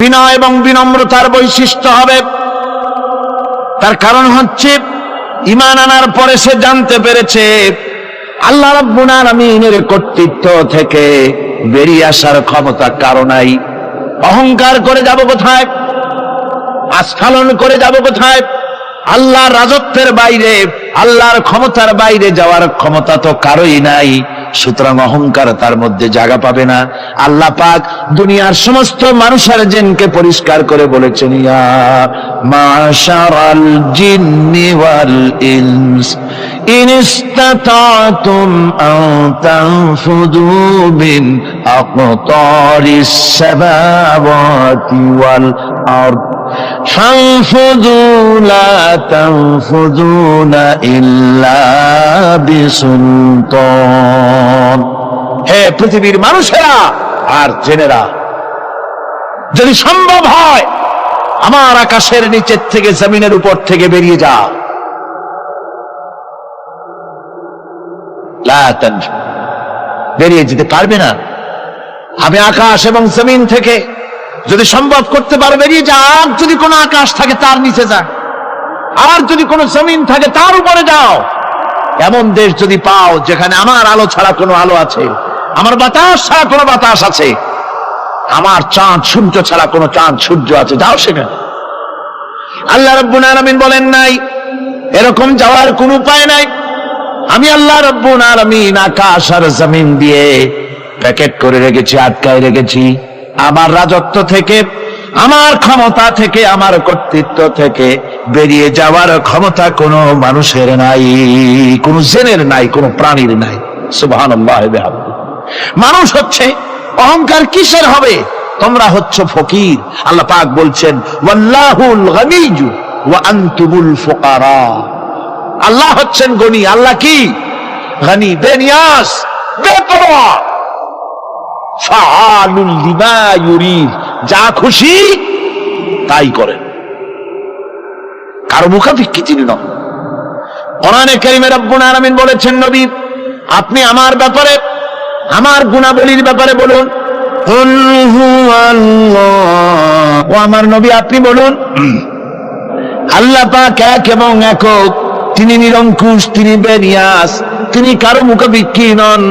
বিনয় এবং বিনম্রতার বৈশিষ্ট্য হবে। তার কারণ হচ্ছে ঈমান আনার পরে সে জানতে পেরেছে আল্লাহ রাব্বুল আলামিনের কর্তৃত্ব থেকে বেরিয়ে আসার ক্ষমতা কারো নাই। অহংকার করে যাব কোথায়, আস্ফালন করে যাব কোথায়? আল্লাহর রাজত্বের বাইরে, আল্লাহর ক্ষমতার বাইরে যাওয়ার ক্ষমতা তো কারোই নাই। সুতরাং অহংকার তার মধ্যে জায়গা পাবে না। আল্লাহ পাক দুনিয়ার সমস্ত মানুষের জিনকে পরিষ্কার করে বলেছেন, ইয়া মাশারাল জিন্নি ওয়াল ইনস ইন ইসতাতাতুম আন তানফুযু মিন আকতারিস সামাওয়াতি ওয়াল আরদ ফানফুযু লা তানফুযুনা ইল্লা বিসুলতান। হে পৃথিবীর মানুষেরা আর জেনেরা, যদি সম্ভব হয় আমার আকাশের নিচের থেকে জমিনের উপর থেকে বেরিয়ে যা। লা তানফু, বেরিয়ে যেতে পারবে না। আমি আকাশ এবং জমিন থেকে যদি সম্ভব করতে পারো বেরিয়ে যা। আর যদি কোনো আকাশ থাকে তার নিচে যা, আর যদি কোনো জমিন থাকে তার উপরে যাও। এমন দেশ যদি পাও যেখানে আমার আলো ছাড়া কোনো আলো আছে, আমার বাতাস ছাড়া কোনো বাতাস আছে, আমার চাঁদ সূর্য ছাড়া কোনো চাঁদ সূর্য আছে, যাও সেখানে। আল্লাহ রাব্বুল আলামিন বলেন নাই এরকম যাওয়ার কোনো উপায় নাই। আমি আল্লাহ রাব্বুল আলামিন আকাশ আর জমিন দিয়ে প্যাকেট করে রেখেছি, আটকায় রেখেছি। আমার রাজত্ব থেকে, আমার ক্ষমতা থেকে, আমার কর্তৃত্ব থেকে বেরিয়ে যাওয়ার ক্ষমতা কোনো মানুষের নাই, কোনো জিনের নাই, কোনো প্রাণীর নাই। সুবহানাল্লাহ। মানুষ হচ্ছে অহংকার কিসের হবে? তোমরা হচ্ছ ফকির। আল্লাহ পাক বলছেন ওয়াল্লাহুল গানিয়্যু ওয়া আনতুমুল ফুকারা। আল্লাহ হচ্ছেন গনি। আল্লাহ কি? গনি, বেনিয়াস, বেপরোয়া। ফাআলুল লিমা ইউরিদ, যা খুশি তাই করেন, কারো মুখাপেক্ষী তিনি নন। কোরআনে কারীমে রব্বুল আলামিন বলেছেন, নবী আপনি আমার ব্যাপারে, আমার গুণাবলীর ব্যাপারে বলুন। কুল হুয়াল্লাহ, ও আমার নবী আপনি বলুন আল্লাহ পাক এক এবং একক, তিনি নিরঙ্কুশ, তিনি বেনিয়াস, তিনি কারো মুখাপেক্ষী নন,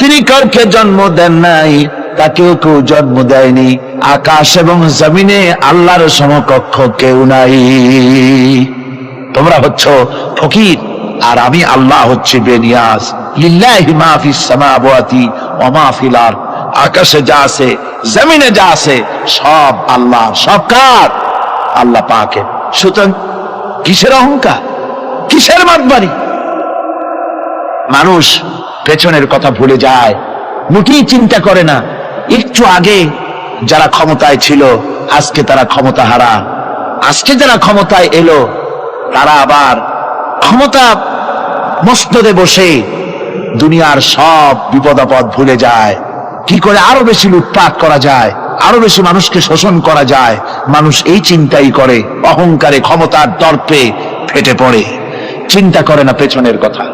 তিনি কাউকে জন্ম দেন নাই, তাকেও কেউ জন্ম দেয়নি। আকাশ এবং জমিনে আল্লাহর সমকক্ষ কেউ নাই। তোমরা হচ্ছ ফকির আর আমি আল্লাহ হচ্ছে বেনিয়াস। লিল্লাহি মা ফিস সামাওয়াতি ওয়া মা ফিল আরদ, আকাশে যা আছে জমিনে যা আছে সব আল্লাহ, সব কার? আল্লাহ পাকের। সুতরাং কিসের অহংকার, কিসের মাতবাড়ি? মানুষ পেছনের কথা ভুলে যায়, মোটেই চিন্তা করে না। একটু আগে যারা ক্ষমতায় ছিল আজকে তারা ক্ষমতা হারা, আজকে যারা ক্ষমতায় এলো তারা আবার ক্ষমতা মস্তদে বসে দুনিয়ার সব বিপদ আপদ ভুলে যায়। কি করে আরো বেশি লুটপাট করা যায়, আরো বেশি মানুষকে শোষণ করা যায়, মানুষ এই চিন্তাই করে। অহংকারে, ক্ষমতার দর্পে ফেটে পড়ে, চিন্তা করে না পেছনের কথা।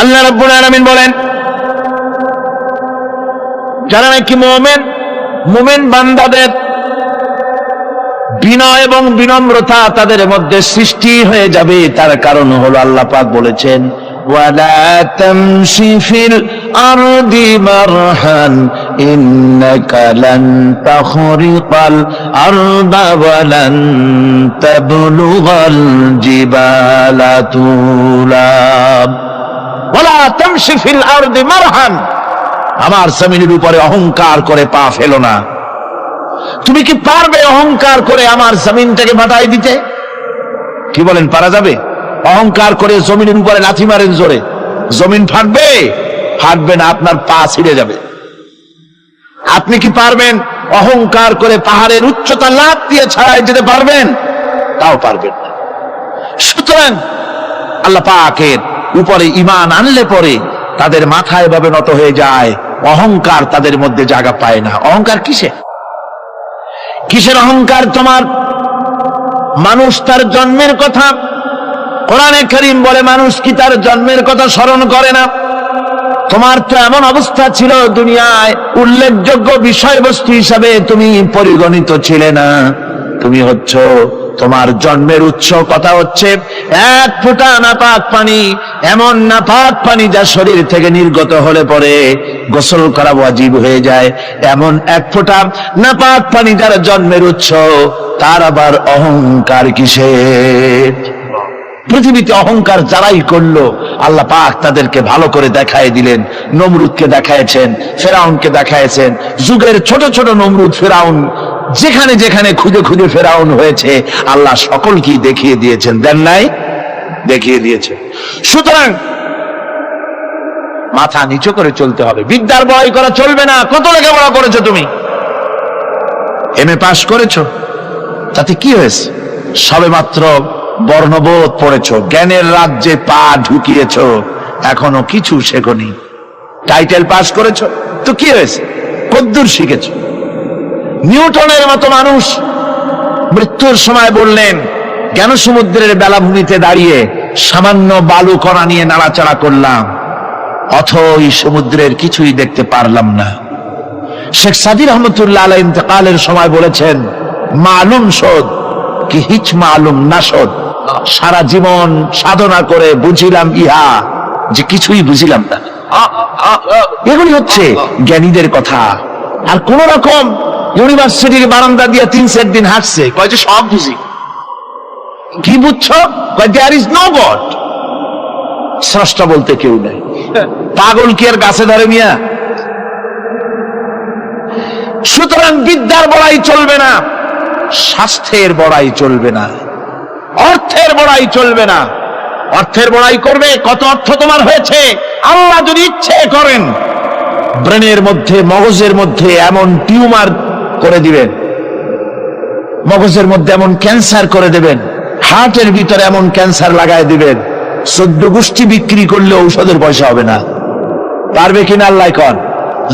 আল্লাহ রাব্বুল আলামিন বলেন, যারা নাকি মুমিন বান্দাদের বিনয় এবং বিনম্রতা তাদের মধ্যে সৃষ্টি হয়ে যাবে, তার কারণ হলো আল্লাহ পাক বলেছেন ওয়ালা তামশি ফিল আরদি মারহান ইন্নাকা লান তাখরিকাল আরদা ওয়া লান তাবলুগাল জিবালা তুলা। ওয়ালা তামশি ফিল আরদি মারহান, আমার জমিনের উপরে অহংকার করে পা ফেলো না। তুমি কি পারবে অহংকার করে আমার জমিনটাকে ফাটাই দিতে? কি বলেন, পারা যাবে? অহংকার করে জমিনের উপরে লাথি মারেন জোরে, জমিন ফাটবে? ফাটবে না, আপনার পা ছিঁড়ে যাবে। আপনি কি পারবেন অহংকার করে পাহাড়ের উচ্চতা লাফ দিয়ে ছাড়াই যেতে পারবেন? তাও পারবেন না। সুতরাং আল্লাহ পাকের উপরে ঈমান আনলে পরে তাদের মাথা এভাবে নত হয়ে যায়, অহংকার তাদের মধ্যে জায়গা পায় না। অহংকার কিসের অহংকার তোমার? মানুষ তার জন্মের কথা, কোরআনে কারীম বলে মানুষ কি তার জন্মের কথা স্মরণ করে না? তোমার তো এমন অবস্থা ছিল, দুনিয়ায় উল্লেখযোগ্য বিষয়বস্তু হিসাবে তুমি পরিগণিত ছিলে না। তুমি হচ্ছ, তোমার জন্মের উৎস কথা হচ্ছে এক ফোঁটা নাপাক পানি, এমন নাপাক পানি যা শরীর থেকে নির্গত হলে পরে গোসল করা ওয়াজিব হয়ে যায়। এমন এক ফোঁটা নাপাক পানি যার জন্মের উৎস, তার আবার অহংকার কিসের? পৃথিবীতে অহংকার যারাই করলো আল্লাহ পাক তাদেরকে ভালো করে দেখায় দিলেন। নমরুদকে দেখায়ছেন, ফেরাউনকে দেখায়ছেন, যুগের ছোট ছোট নমরুদ ফেরাউন যেখানে যেখানে খুঁজে খুঁজে ফেরাউন হয়েছে আল্লাহ সকলকেই দেখিয়ে দিয়েছেন, দেন নাই? দেখিয়ে দিয়েছে। সুতরাং মাথা নিচু করে চলতে হবে, বিদ্যার বড়াই করা চলবে না। কত লেখাপড়া করেছো তুমি? এমএ পাশ করেছো, তাতে কি হয়েছে? সবে মাত্র বর্ণবোধ পড়েছো, জ্ঞানের রাজ্যে পা ঢুকিয়েছো, এখনো কিছু শেখনি। টাইটেল পাস করেছো, তো কি হয়েছে? কদ্দুর শিখেছো? নিউটনের মতো মানুষ মৃত্যুর সময় বললেন, জ্ঞান সমুদ্রের বেলাভূমিতে দাঁড়িয়ে সামান্য বালু কণা নিয়ে নাড়াচাড়া করলাম, অথই সমুদ্রের কিছুই দেখতে পারলাম না। শেখ সাদি রহমতুল্লাহ আলাইহি ইন্তেকালের সময় বলেছেন, মালুম শোধ কি হিচ মালুম না শোধ। সারা জীবন সাধনা করে বুঝিলাম ইহা, যে কিছুই বুঝিলাম না। এগুলি হচ্ছে জ্ঞানীদের কথা। আর কোন রকম ইউনিভার্সিটির বারান্দা দিয়ে 3-4 দিন হাঁটছে, কয় যে সব বুঝি। কি বুঝছো? কয় দেয়ার ইজ নো গড, স্রষ্টা বলতে কেউ নেই। পাগল কি আর গাছে ধরে মিয়া? সুতরাং বিদ্যার বড়াই চলবে না, স্বাস্থ্যের বড়াই চলবে না, অর্থের বড়াই চলবে না। অর্থের বড়াই করবে, কত অর্থ তোমার হয়েছে? আল্লাহ যদি ইচ্ছে করেন ব্রেনের মধ্যে, মগজের মধ্যে এমন টিউমার করে দিবেন, মগজের মধ্যে এমন ক্যান্সার করে দেবেন, হার্টের ভিতরে এমন ক্যান্সার লাগায় দিবেন, 14 গোষ্ঠী বিক্রি করলে ঔষধের পয়সা হবে না। পারবে কিনা আল্লাহ কন?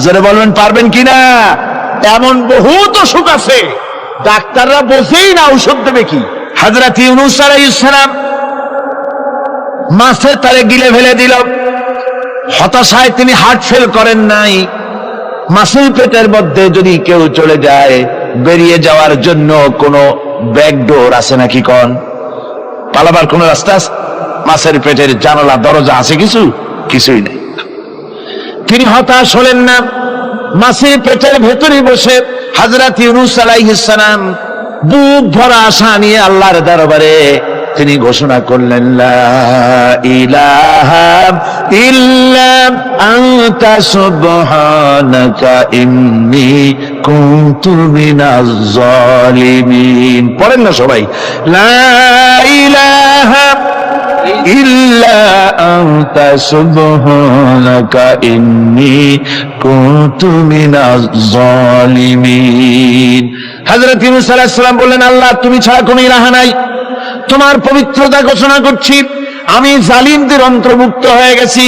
জোরে বলবেন পারবেন কিনা? এমন বহুত অসুখ আছে ডাক্তাররা বোঝেই না ঔষধ দেবে কি। হযরত ইউনূস আলাইহিস সালাম মাছের তারে গিলে ফেলে দিল, হতাশায় তিনি হার্ট ফেল করেন নাই। মাছের পেটের মধ্যে যদি কেউ চলে যায়, বেরিয়ে যাওয়ার জন্য কোনো ব্যাকডোর আছে নাকি কন? পালাবার কোন রাস্তা আছে? মাছের পেটের জানালা দরজা আছে কিছু? কিছুই নেই। তিনি হতাশ হলেন না, মাছের পেটের ভেতরে বসে হযরত ইউনূস আলাইহিস সালাম বুক ভরা আশা নিয়ে আল্লাহর দরবারে তিনি ঘোষণা করলেন, লা ইলাহা ইল্লা আনতা সুবহানাকা ইন্নী কুনতু মিনাজ জালিমিন। পড়েন না সবাই, লা ইলাহা ইল্লা আনতা সুবহানাকা ইন্নী কুনতু মিনাজ জালিমিন। হযরত ইউনূস আলাইহিস সালাম বললেন, আল্লাহ তুমি ছাড়া কোনো ইলাহা নাই, তোমার পবিত্রতা ঘোষণা করছি, আমি জালিমদের অন্তর্ভুক্ত হয়ে গেছি।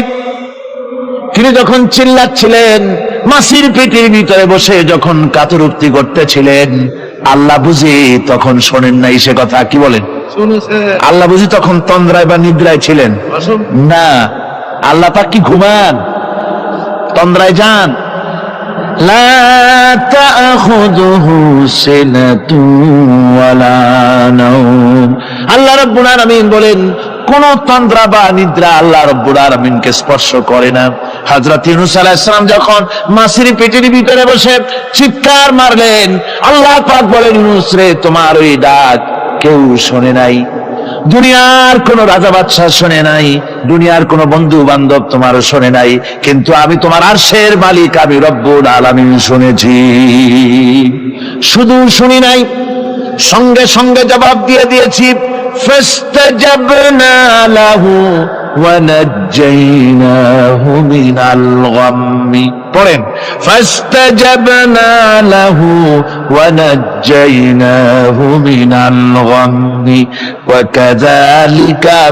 তিনি যখন চিল্লাচ্ছিলেন, মাছির পেটের ভিতরে বসে যখন কাতরুক্তি করতেছিলেন, আল্লাহ বুঝি তখন শোনেন নাই সে কথা? কি বলেন? আল্লাহ বুঝি তখন তন্দ্রায় বা নিদ্রায় ছিলেন না? আল্লাহ পাক কি ঘুমান? তন্দ্রায় যান? লা তাখুযুহু সিনাতুন ওয়ালা নাওম। আল্লাহ রাব্বুল আলামিন বলেন, কোন তন্দ্রা বা নিদ্রা আল্লাহ রাব্বুল আলামিনকে স্পর্শ করে না। হযরত ইউনূস আলাইহিস সালাম যখন মাছের পেটের ভিতরে বসে চিৎকার মারলেন, আল্লাহ পাক বলেন, ইউনূস রে, তোমার ওই ডাক কেউ শোনে নাই, দুনিয়ার কোন রাজা বাদশাহ শোনে নাই, দুনিয়ার কোন বন্ধু বান্ধব তোমার শোনে নাই, কিন্তু আমি তোমার আরশের মালিক, আমি রব্বুল আলামিন শুনেছি। শুধু শুনি নাই, সঙ্গে সঙ্গে জবাব দিয়ে দিয়েছি। ফাস্তাজাবনা লাহু ওয়া নাজ্জাইনাহু মিনাল গাম্মি। পড়েন, ফাস্তাজাবনা লাহু ওয়া নাজ্জাইনাহু মিনাল গাম্মি ওয়া কাযালিকা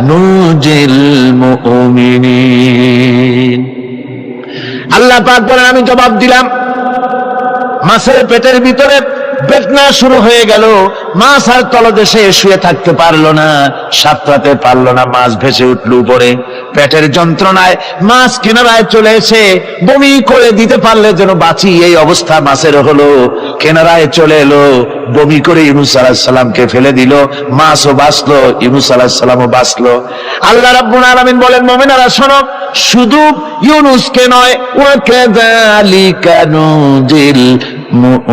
নুজিল মুমিনিন। আল্লাহ পাক বলেন, আমি জবাব দিলাম। মাছের পেটের ভিতরে বেদনা শুরু হয়ে গেল, মাছ আর তলদেশে শুয়ে থাকতে পারলো না, সাঁতরাতে পারলো না, মাছ ভেসে উঠল উপরে। পেটের যন্ত্রণায় মাছ কিনারায় চলে এসে বমি করে দিতে পারলে যেন বাঁচি, এই অবস্থা মাছের হলো। কিনারায় চলে এলো, বমি করে ইউনূস আলাইহিস সালামকে ফেলে দিল, মাছও বাঁচলো, ইউনূস আলাইহিস সালামও বাঁচলো। আল্লাহ রাব্বুল আলামিন বলেন, মুমিনেরা শোনো, শুধু ইউনূসকে নয়, ওয়া কাযালিকা নুজিল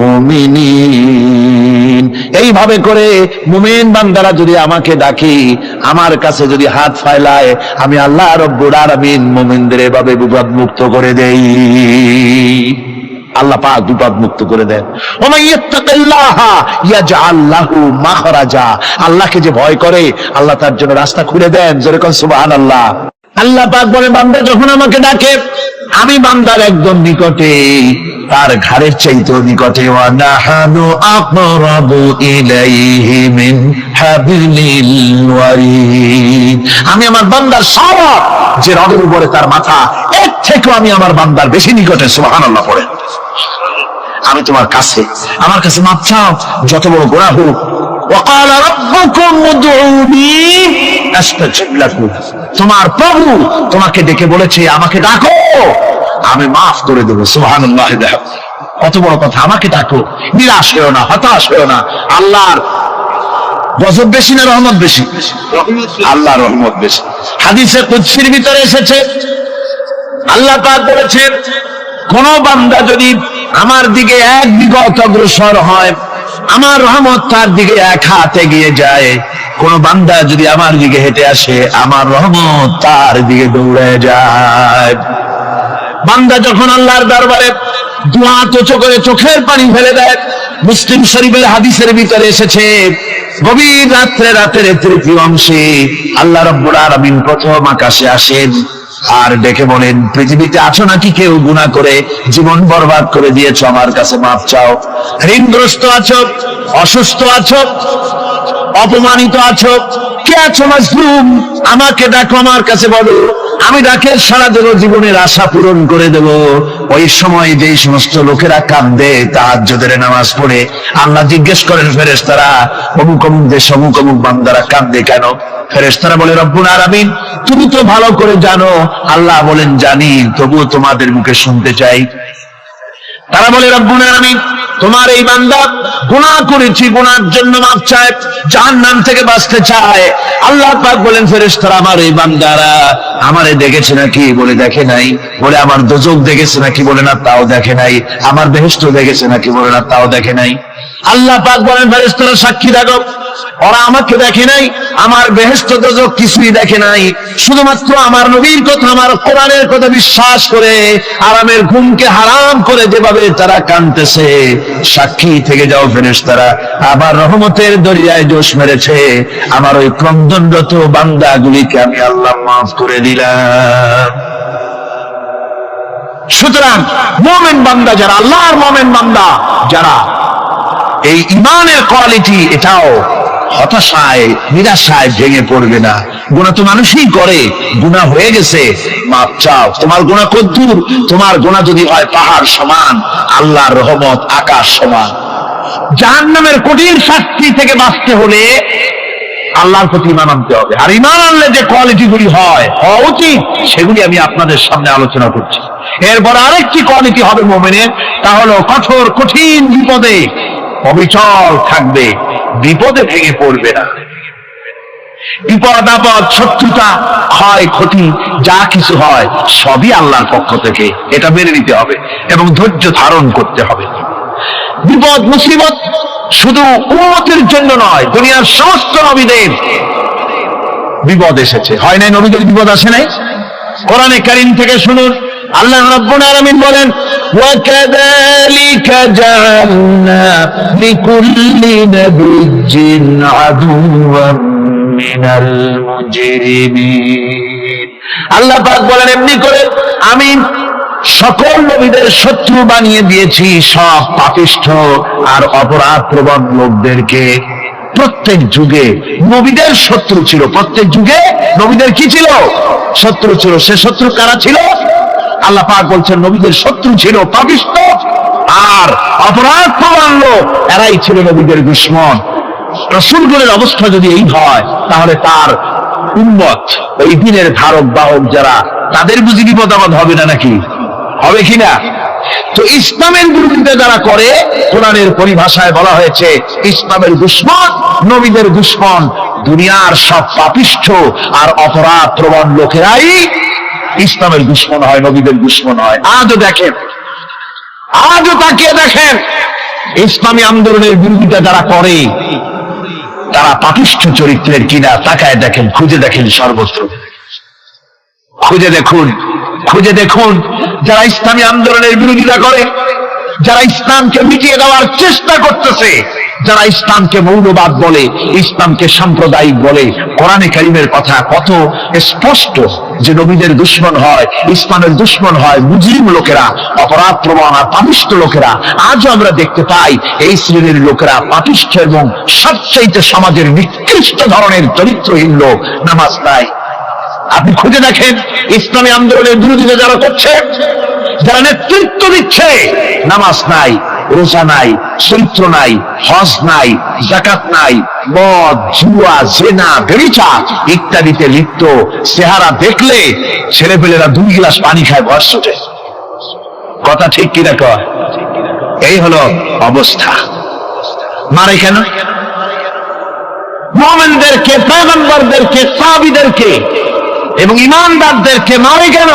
মুমিনিন, এইভাবে করে মুমিন বান্দারা যদি আমাকে ডাকি, আমার কাছে যদি হাত ফাইলায়, আমি আল্লাহ রব্বুল আলামিন মুমিনদের এভাবে বিপদ মুক্ত করে দেই। আল্লাহ পাক বিপদ মুক্ত করে দেন। ওমান ইয়াত্তাকিল্লাহা ইয়াজআল লাহু মাখরাজা, আল্লাহকে যে ভয় করে আল্লাহ তার জন্য রাস্তা খুলে দেন। জোরে কোন সুবহানাল্লাহ। আল্লাহ পাক বলে, বান্দা যখন আমাকে ডাকে, আমি বান্দার একদম নিকটে, তার ঘাড়ের চাইতেও নিকটে। ওয়া নাহানু আকরাবু ইলাইহি মিন হাবলিল ওয়ারিদ, আমি আমার বান্দার সব যে রগের উপরে তার মাথা, এর থেকেও আমি আমার বান্দার বেশি নিকটে। সুবহানাল্লাহ পড়ে। আমি তোমার কাছে, আমার কাছে মাপ চাও, যত বড় গুনাহ হোক। وقال ربكم ادعوني استجب لكم, তোমার প্রভু তোমাকে ডেকে বলেছে আমাকে ডাকো, আমি মাফ করে দেব। সুবহানাল্লাহ। কত বড় কথা, আমাকে ডাকো, নিরাশ হও না, হতাশ হও না। আল্লাহর গজব বেশি না রহমত বেশি? আল্লাহর রহমত বেশি। হাদিসে কুদসির ভিতরে এসেছে, আল্লাহ পাক বলেছেন, কোন বান্দা যদি আমার দিকে এক বিগত অগ্রসর হয়, আমার রহমত তার দিকে এক হাত এগিয়ে যায়। কোন বান্দা যদি আমার দিকে হেঁটে আসে, আমার রহমত তার দিকে দৌড়ে যায়। বান্দা যখন আল্লাহর দরবারে দু হাত উঁচু করে চোখের পানি ফেলে দেয়, মুসলিম শরীফের হাদিসের ভিতরে এসেছে, গভীর রাতের তৃতীয় অংশে আল্লাহ রাব্বুল আলামিন প্রথম আকাশে আসেন আর ডেকে বলেন, পৃথিবীতে আছো নাকি কেউ গুনাহ করে জীবন বরবাদ করে দিয়েছো, আমার কাছে মাফ চাও। ঋণগ্রস্ত আছো, অসুস্থ আছো, অপমানিত আছো, কে আছো মাজলুম, আমাকে ডাকো, আমার কাছে বলো, আমি ডাকে সারা দেব, জীবনের আশা পূরণ করে দেব। ওই সময় যেই সমস্ত লোকেরা কাঁদে তাহাজ্জুদের নামাজ পড়ে, আল্লাহ জিজ্ঞেস করেন ফেরেশতারা, অমুক অমুক দেশ অমুক অমুক বান্দারা কাঁদে কেন? ফেরেশতারা বলে, রব্বুল আলামিন তুমি তো ভালো করে জানো। আল্লাহ বলেন, জানি, তবুও তোমাদের মুখে শুনতে চাই। তারা বলে, রব্বুল আলামিন তোমার এই বান্দা গুনাহ করেছি, গুনার জন্য মাফ চায়, জাহান্নাম থেকে বাঁচতে চায়। আল্লাহ পাক বলেন, ফেরেশতারা আমার এই বান্দারা আমারে দেখেছে নাকি? বলে দেখে নাই। বলে আমার দোজখ দেখেছে নাকি? বলে না, তাও দেখে নাই। আমার বেহেশত দেখেছে নাকি? বলে না, তাও দেখে নাই। আল্লাহ পাক বলেন, ফেরেশতারা সাক্ষী রাখো, ওরা আমাকে দেখে নাই, আমার বেহেশত দোজখ কিছুই দেখে নাই, শুধুমাত্র আমার নবীর কথা, আমার কোরআনের কথা বিশ্বাস করে আরামের ঘুমকে হারাম করে যেভাবে তারা কাঁদতেছে, সাক্ষী থেকে যাও ফেরেশতারা, আমার রহমতের দরিয়ায় জোশ মেরেছে, আমার ওই ক্রন্দনরত বান্দাগুলিকে আমি আল্লাহ মাফ করে দিলাম। সুতরাং মুমিন বান্দা যারা, আল্লাহর মুমিন বান্দা যারা, এই ঈমানের কোয়ালিটি, এটাও হতাশায় নিরাশায় ভেঙে পড়বে না। গুনাহ তো মানুষই করে, গুনাহ হয়ে গেছে, মাফ চাও। তোমার গুনাহ কদ্দুর? তোমার গুনাহ যদি হয় পাহাড় সমান, আল্লাহর রহমত আকাশ সমান। জাহান্নামের কঠিন শাস্তি থেকে বাঁচতে হলে আল্লাহর প্রতি ঈমান আনতে হবে। আর ঈমান আনলে যে কোয়ালিটিগুলি হয়, হওয়া উচিত, সেগুলি আমি আপনাদের সামনে আলোচনা করছি। এরপর আরেকটি কোয়ালিটি হবে মুমিনের, তা হলো কঠোর কঠিন বিপদে অবিচল থাকবে, বিপদে ভেঙে পড়বে না। বিপদ আপদ, শত্রুতা, ক্ষয় ক্ষতি যা কিছু হয় সবই আল্লাহর পক্ষ থেকে, এটা মেনে নিতে হবে এবং ধৈর্য ধারণ করতে হবে। বিপদ মুসিবত শুধু উম্মতের জন্য নয়, দুনিয়ার সমস্ত নবীদের বিপদ এসেছে, হয় নাই? নবীদের বিপদ আসে নাই? কোরআনে কারীম থেকে শুনুন, আল্লাহ রাব্বুল আলামিন বলেন, ওয়াকাযালিকা জাআলনা লিকুল্লি নাবিয়্যিন আদুওয়াম মিনাল মুজরিমিন। আল্লাহ পাক বলেন, এমনি করে আমি সকল নবীদের শত্রু বানিয়ে দিয়েছি, সব পাপিষ্ঠ আর অপরাধ প্রবণ লোকদেরকে। প্রত্যেক যুগে নবীদের শত্রু ছিল, প্রত্যেক যুগে নবীদের কি ছিল? শত্রু ছিল। সে শত্রু কারা ছিল? আল্লাহ পাক বলছেন, নবীদের শত্রু ছিল পাপিষ্ঠ আর অপরাধ প্রবণ লোক, এরাই ছিল নবীদের দুশমন। রাসূলগণের অবস্থা যদি এই হয়, তাহলে তার উম্মত, ওই দিনের ধারক বাহক যারা, তাদের বুঝি বিপদ আপদ হবে না নাকি? হবে কিনা? তো ইসলামের বিরোধিতা যারা করে, কোরআনের পরিভাষায় বলা হয়েছে ইসলামের দুশমন, নবীদের দুশমন। দুনিয়ার সব পাপিষ্ঠ আর অপরাধ প্রবণ লোকেরাই ইসলামের দুশমন হয়, নবীদের দুশমন হয়। আজও দেখেন, আজও তাকিয়ে দেখেন, ইসলামী আন্দোলনের বিরোধিতা যারা করে তারা পাপিষ্ঠ চরিত্রের কিনা তাকায় দেখেন, খুঁজে দেখেন, সর্বত্র খুঁজে দেখুন, খুঁজে দেখুন। যারা ইসলামী আন্দোলনের বিরোধিতা করে, যারা ইসলামকে মিটিয়ে দেওয়ার চেষ্টা করতেছে, যারা ইসলামকে মৌলবাদ বলে, ইসলামকে সাম্প্রদায়িক বলে, কোরআনে কারিমের কথা কত স্পষ্ট যে নবীদের দুশমন হয়, ইসলামের দুশমন হয় মুজরিম লোকেরা, অপরাধ প্রবণ আর পাপিষ্ঠ লোকেরা। আজও আমরা দেখতে পাই এই শ্রেণীর লোকেরা পাপিষ্ঠ এবং সবচাইতে সমাজের নিকৃষ্ট ধরনের চরিত্রহীন লোক। নামাজ নাই। আপনি খুঁজে দেখেন ইসলামী আন্দোলনের বিরোধিতা যারা করছে, যারা নেতৃত্ব দিচ্ছে, নামাজ নাই, রোজা নাই, চরিত্র নাই, হজ নাই, যাকাত নাই, মদ, জুয়া, জেনা, ব্যভিচার ইত্যাদিতে লিপ্ত। চেহারা দেখলে ছেলেপেলেরা 2 গ্লাস পানি খায়, বয়স ছুটে। কথা ঠিক কিনা কয়? এই হলো অবস্থা। মারে কেন? মুমিনদেরকে, পয়গম্বরদেরকে, সাহাবীদেরকে এবং ঈমানদারদেরকে মারে কেন?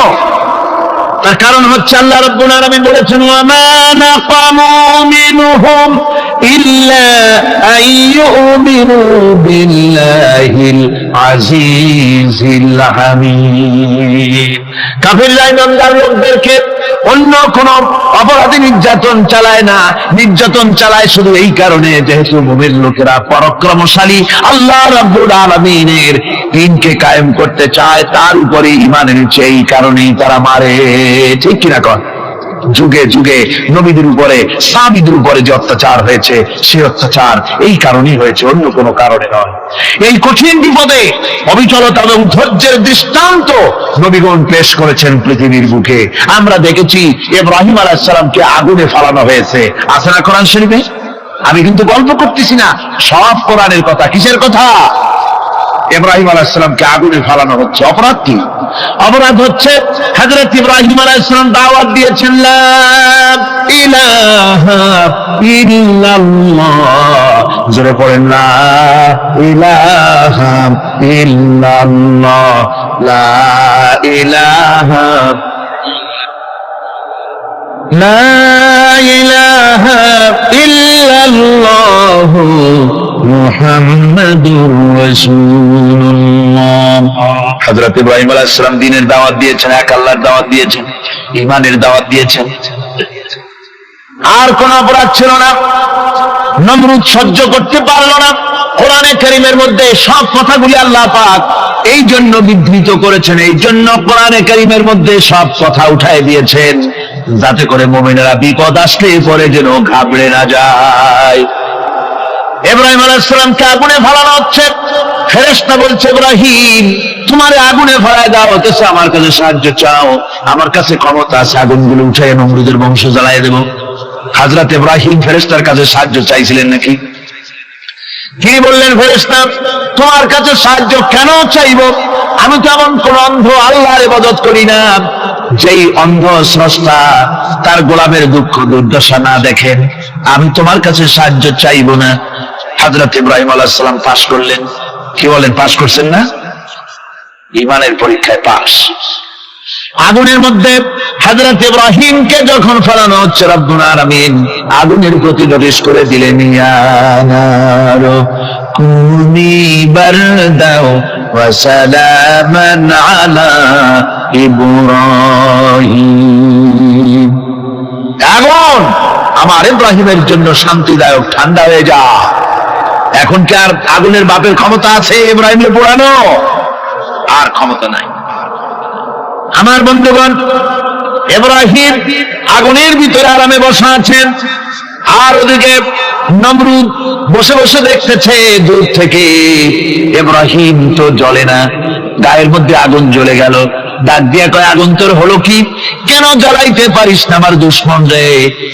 তার কারণ হচ্ছে আল্লাহ রাব্বুল আলামিন বলেছেন, ওয়া মা নাকামু মিনহুম ইল্লা আইয়ুমিনু বিল্লাহিল আজিজিল হামিদ। কাফিররা ঈমানদার লোকদেরকে অন্য কোন অপরাধী নির্যাতন চালায় না, নির্যাতন চালায় শুধু এই কারণে যেহেতু মুমিন লোকেরা পরাক্রমশালী, আল্লাহ রাব্বুল আলামিনের দ্বীনকে কায়েম করতে চায়, তার উপরে ঈমান এনেছে, এই কারণেই তারা মারে। ঠিক কিনা কর? যুগে যুগে নবীদের উপরে, সাহাবীদের উপরে যে অত্যাচার হয়েছে, সেই অত্যাচার এই কারণেই হয়েছে, অন্য কোনো কারণে নয়। এই কঠিন বিপদে অবিচলতা এবং ধৈর্যের দৃষ্টান্ত নবীগণ পেশ করেছেন পৃথিবীর বুকে। আমরা দেখেছি ইব্রাহিম আলাইহিস সালামকে আগুনে ফালানো হয়েছে, আছে না কোরআন শরীফে? আমি কিন্তু গল্প করতেছি না, সব কোরআনের কথা। কিসের কথা? ইব্রাহিম আলাইহিস সালামকে আগুনে ফালানো হচ্ছে। অপরাধ কি? অপরাধ হচ্ছে হযরত ইব্রাহিম আলাইহিস সালাম দাওয়াত দিয়েছেন, লা ইলাহা ইল্লাল্লাহ। জোরে পড়েন, লা ইলাহা ইল্লাল্লাহ, লা ইলাহা, লা ইলাহা ইল্লাল্লাহ মুহাম্মাদুর রাসূলুল্লাহ। হযরত ইব্রাহিম আলাইহিস সালাম দ্বীনের দাওয়াত দিয়েছেন, এক আল্লাহর দাওয়াত দিয়েছেন, ঈমানের দাওয়াত দিয়েছেন। আর কোন অপরাধ ছিল না। নমরুদ সহ্য করতে পারল না। কোরআনে কারীমের মধ্যে সব কথাগুলি আল্লাহ পাক এই জন্য বিধৃত করেছেন, এই জন্য কোরআনে কারীমের মধ্যে সব কথা উঠায় দিয়েছেন, যাতে করে মুমিনেরা বিপদ আসলে পরে যেন ঘাবড়ে না যায়। ইব্রাহিম আলাইহিস সালামকে আগুনে ফালানো হচ্ছে। ফেরেশতা বলছে, ইব্রাহিম তোমারে আগুনে ফালায় দাও, অথচ আমার কাছে সাহায্য চাও। আমার কাছে ক্ষমতা আছে, আগুনগুলো উঠায় নমরুদের বংশ জ্বালায় দেব। হযরত ইব্রাহিম ফেরেশতার কাছে সাহায্য চাইছিলেন নাকি? কি বললেন ফেরেশতা, তোমার কাছে সাহায্য কেন চাইব? আমি তো এমন কোন অন্ধ আল্লাহর ইবাদত করি না যেই অন্ধ স্রষ্টা তার গোলামের দুঃখ দুর্দশা না দেখেন। আমি তোমার কাছে সাহায্য চাইব না। হযরত ইব্রাহিম আলাইহিস সালাম পাস করলেন। কি বলেন, পাস করছেন না? ঈমানের পরীক্ষায় পাস। আগুনের মধ্যে হযরত ইব্রাহিমকে যখন ফেলানো হচ্ছে, রব্বুল আলামিন আগুনের প্রতি নোটিশ করে দিলেন, ইয়া নারু কুনি বারদাও ওয়া সালামান আলা ইব্রাহিম। আগুন আমার ইব্রাহিমের জন্য শান্তিদায়ক, ঠান্ডা হয়ে যা। এখন কি আর আগুনের বাপের ক্ষমতা আছে ইব্রাহিমকে পোড়ানো? আর ক্ষমতা নাই। আমার বন্ধুগণ, ইব্রাহিম আগুনের ভিতরে আরামে বসা আছেন, আর ওদিকে নমরুদ বসে বসে দেখতেছে দূর থেকে। ইব্রাহিম তো জ্বলে না, গায়ের মধ্যে আগুন জ্বলে গেল। ডাক দিয়া কয়, আগুন তোর হলো কি? কেন জ্বালাইতে পারিস না আমার দুশমন রে?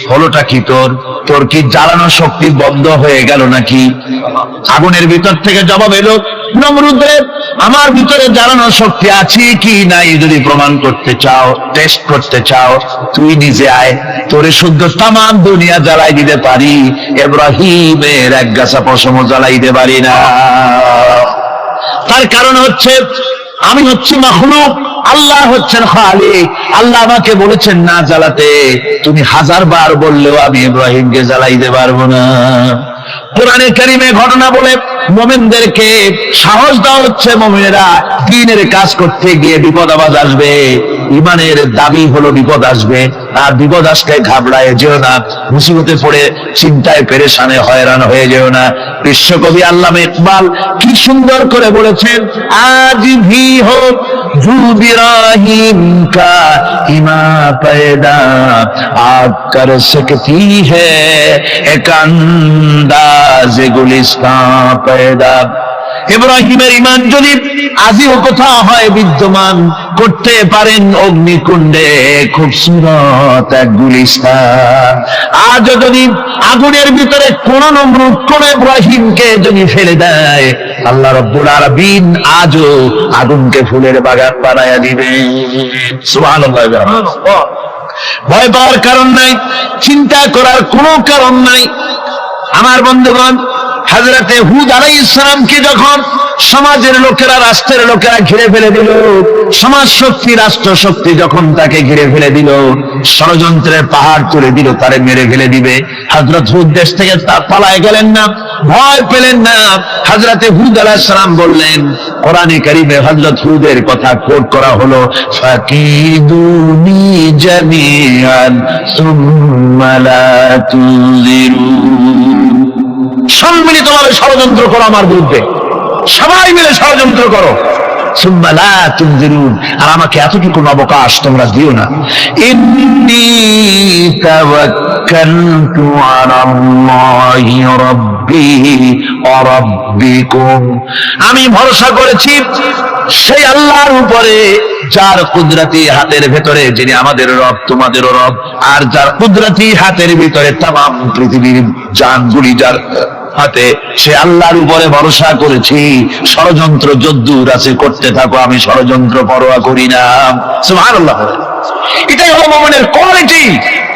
হলোটা কি তোর? তোর কি জ্বালানো শক্তি বন্ধ হয়ে গেল নাকি? আগুনের ভিতর থেকে জবাব এলো, নমরুদ রে, আমার ভিতরে জ্বালানো শক্তি আছে কি নাই যদি প্রমাণ করতে চাও, টেস্ট করতে চাও, তুই নিজে আয়, তোরে শুদ্ধ তামাম দুনিয়া জ্বালাই দিতে পারি, ইব্রাহিমের এক গাছা পশমও জ্বালাই দিতে পারি না। তার কারণ হচ্ছে আমি হচ্ছি মাখলুক, আল্লাহ হচ্ছেন খালিক। আল্লাহ আমাকে বলেছেন না জ্বালাতে, তুমি 1000 বার বললেও আমি ইব্রাহিমকে জ্বালাইতে পারবো না। কোরআনে কারিমে ঘটনা বলে মুমিনদেরকে সাহস দেওয়া হচ্ছে, মুমিনেরা দ্বীনের কাজ করতে গিয়ে বিপদ আবাদ আসবে, ইমানের দাবি হলো বিপদ আসবে, আর বিপদ আসলে ঘাবড়ায় যেও না, মুসিবতে পড়ে চিন্তায় পেরেশানে হয়রান হয়ে যেও না। বিশ্বকবি আল্লামা ইকবাল কি সুন্দর করে বলেছেন, আজ ভি হো জু বিরাহিম কা ইমা पैदा आप कर सकती है एक अंदाज गुलिस्तां पैदा। ইব্রাহিমের ইমান যদি আজিও কোথাও হয় বিদ্যমান, করতে পারেন অগ্নিকুণ্ডে খুবসুরত এক গুলিস্তান। আজ যদি আগুনের ভিতরে কোন নমরুদ কোন ইব্রাহিমকে যদি ফেলে দেয়, আল্লাহ রাব্বুল আলামিন আজও আগুনকে ফুলের বাগান বানায়া দিবেন। সুবহানাল্লাহ। ভয় পাওয়ার কারণ নাই, চিন্তা করার কোনো কারণ নাই। আমার বন্ধুগণ, হযরতে হুদ আলাইহিস সালামকে যখন সমাজের লোকেরা, রাষ্ট্রের লোকেরা ঘিরে ফেলে দিল, সমাজ শক্তি, রাষ্ট্র শক্তি যখন তাকে ঘিরে ফেলে দিল, ষড়যন্ত্রের পাহাড় তুলে দিল, তারে মেরে ফেলে দিবে, হযরত হুদ দেশ থেকে পালায় গেলেন না, ভয় পেলেন না। হযরতে হুদ আলাইহিস সালাম বললেন, কোরআনে কারীমে হযরত হুদের কথা কোট করা হলো, ফাকিদুনি জামিআন সুম্মা লা তুযিরুন। সম্মিলিতভাবে ষড়যন্ত্র করো আমার বিরুদ্ধে, সবাই মিলে ষড়যন্ত্র করো, সুম্মা লা তুযিরুন, আর আমাকে এতটুকু অবকাশ তোমরা দিও না। ইন্নী তাওয়াক্কালতু আলাল্লাহি রাব্বি ওয়া রাব্বিকুম, আমি ভরসা করেছি সেই আল্লাহর উপরে, যার কুদরতি হাতের ভেতরে, যিনি আমাদের রব তোমাদেরও রব, আর যার কুদরতি হাতের ভিতরে তামাম পৃথিবীর জানগুলি যার হাতে, সে আল্লাহর উপরে ভরসা করেছি। ষড়যন্ত্র যদ্দূর আছে করতে থাকো, আমি ষড়যন্ত্র পরোয়া করি না। সুবহানাল্লাহ। এটাই হলো মুমিনের কোয়ালিটি।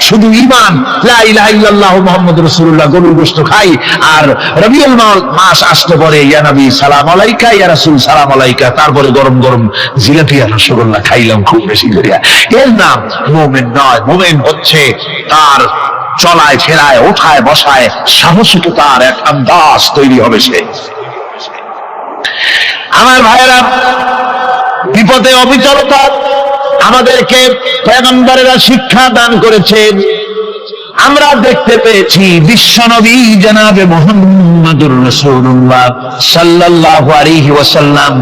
শুধু ঈমান, লা ইলাহা ইল্লাল্লাহ মুহাম্মাদুর রাসূলুল্লাহ, গরুর গোশত খাই, আর রবিউল মাস আসতে পরে ইয়া নবী সালাম আলাইকা, ইয়া রাসূল সালাম আলাইকা, তারপরে গরম গরম জিলাপি আর রসগোল্লা খাইলাম খুব বেশি করিয়া, এর নাম মুমিন নয়। মুমিন হচ্ছে তার চলায় ফেরায়, ওঠায় বসায় সাহসিকতার এক আন্দাজ তৈরি হবে সে। আমার ভাইয়েরা, বিপদে অবিচলতা আমাদেরকে পয়গম্বরেরা শিক্ষা দান করেছেন। আমরা দেখতে পেয়েছি বিশ্বনবী জনাবে মুহাম্মদুর রাসূলুল্লাহ সাল্লাল্লাহু আলাইহি ওয়াসাল্লাম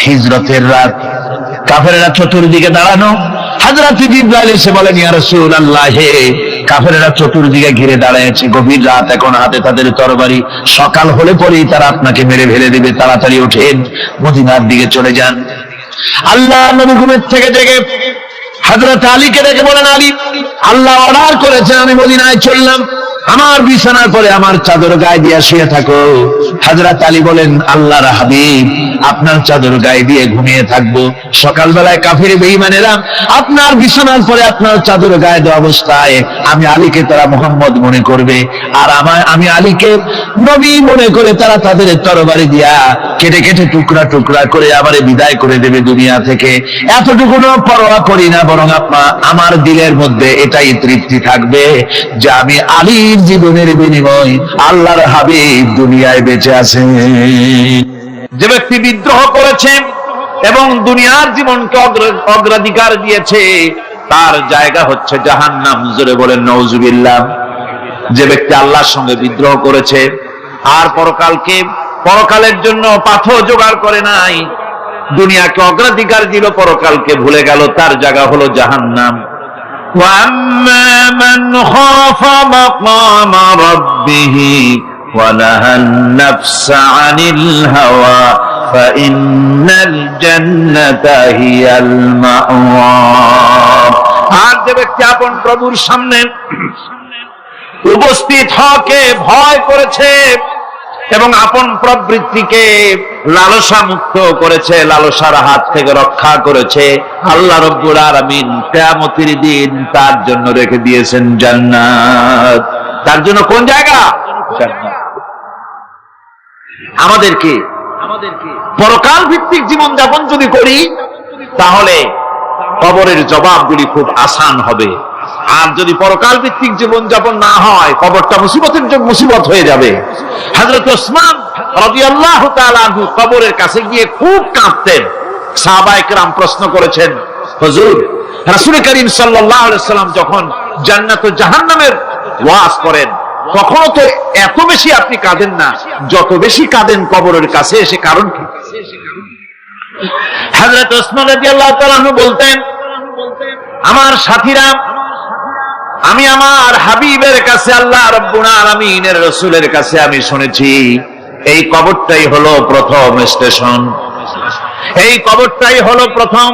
হিজরতের রাত, কাফেররা চতুর্দিকে দাঁড়ানো, হযরত জিবরাইল এসে বলেন, ইয়া রাসূলুল্লাহ, হে কাফেররা চতুর্দিকে ঘিরে দাঁড়িয়েছে, গভীর রাত, এখন হাতে তাদের তরবারি, সকাল হলে পরেই তারা আপনাকে মেরে ফেলে দিবে, তাড়াতাড়ি ওঠেন, মদিনার দিকে চলে যান। আল্লাহ নবী ঘুমের থেকে জেগে হযরত আলীকে ডেকে বলেন, আলী, আল্লাহ অর্ডার করেছেন আমি মদিনায় চললাম, আমার বিছানার পরে আমার চাদর গায়ে দিয়ে শুয়ে থাকো। হযরত আলী বলেন, আল্লাহর হাবিব, আপনার চাদর গায়ে দিয়ে ঘুমিয়ে থাকবো, সকালবেলায় কাফির বেঈমানেরা আপনার বিছানার পরে আপনার চাদর গায়ে দেওয়া অবস্থায় আমি আলীকে তারা মুহাম্মদ মনে করবে, আর আমি আলীকে নবী মনে করে তারা তাদের তরবারি দিয়া কেটে কেটে টুকরা টুকরা করে আমারে বিদায় করে দেবে দুনিয়া থেকে। এতটুকু পরোয়া করি না, বরং আমার দিলের মধ্যে এটাই তৃপ্তি থাকবে যে আমি আলীর জীবনের বিনিময় আল্লাহর হাবিব দুনিয়ায় বেঁচে আছেন। যে ব্যক্তি বিদ্রোহ করেছে এবং দুনিয়ার জীবনকে অগ্রাধিকার দিয়েছে, তার জায়গা হচ্ছে জাহান্নাম। জোরে বলেন নাউজুবিল্লাহ। যে ব্যক্তি আল্লাহর সঙ্গে বিদ্রোহ করেছে আর পরকালের জন্য পাথর জোগাড় করে নাই, দুনিয়াকে অগ্রাধিকার দিল, পরকালকে ভুলে গেল, তার জায়গা হলো জাহান্নাম। وَأَمَّا مَنْ خَافَ مَقَامَ رَبِّهِ وَنَهَى النَّفْسَ عَنِ الْهَوَى ফাইন্নাল জান্নাতা হিয়াল মাওয়া। আর যে ব্যক্তি আপন প্রভুর সামনে উপস্থিত হকে ভয় করেছে এবং আপন প্রবৃত্তিকে লালসা মুক্ত করেছে, লালসার হাত থেকে রক্ষা করেছে, আল্লাহ রাব্বুল আলামিন কিয়ামতের দিন তার জন্য রেখে দিয়েছেন জান্নাত। তার জন্য কোন জায়গা? জান্নাত। আমাদেরকে পরকাল ভিত্তিক জীবন যাপন যদি করি তাহলে কবরের জবাবগুলি খুব আসান হবে। আর যদি পরকাল ভিত্তিক জীবন যাপন না হয় কবরটা মুসিবতের জন্য মুসিবত হয়ে যাবে। হযরত ওসমান রাদিয়াল্লাহু তাআলা আনহু কবরের কাছে গিয়ে খুব কাঁদতেন। সাহাবায়ে কেরাম প্রশ্ন করেছেন, হুজুর রাসূল করিম সাল্লাল্লাহু আলাইহি সাল্লাম যখন জান্নাত ও জাহান্নামের ওয়াজ করেন তখনও তো এত বেশি আপনি কাঁদেন না, যত বেশি কাঁদেন কবরের কাছে এসে, কারণ কি? হযরত ওসমান রাদিয়াল্লাহু তাআলা আনহু বলতেন, আমার সাথীরা, আমি আমার হাবিবের কাছে আল্লাহ রাব্বুল আলামিনের রাসূলের কাছে আমি শুনেছি এই কবরটাই হলো প্রথম স্টেশন, এই কবরটাই হলো প্রথম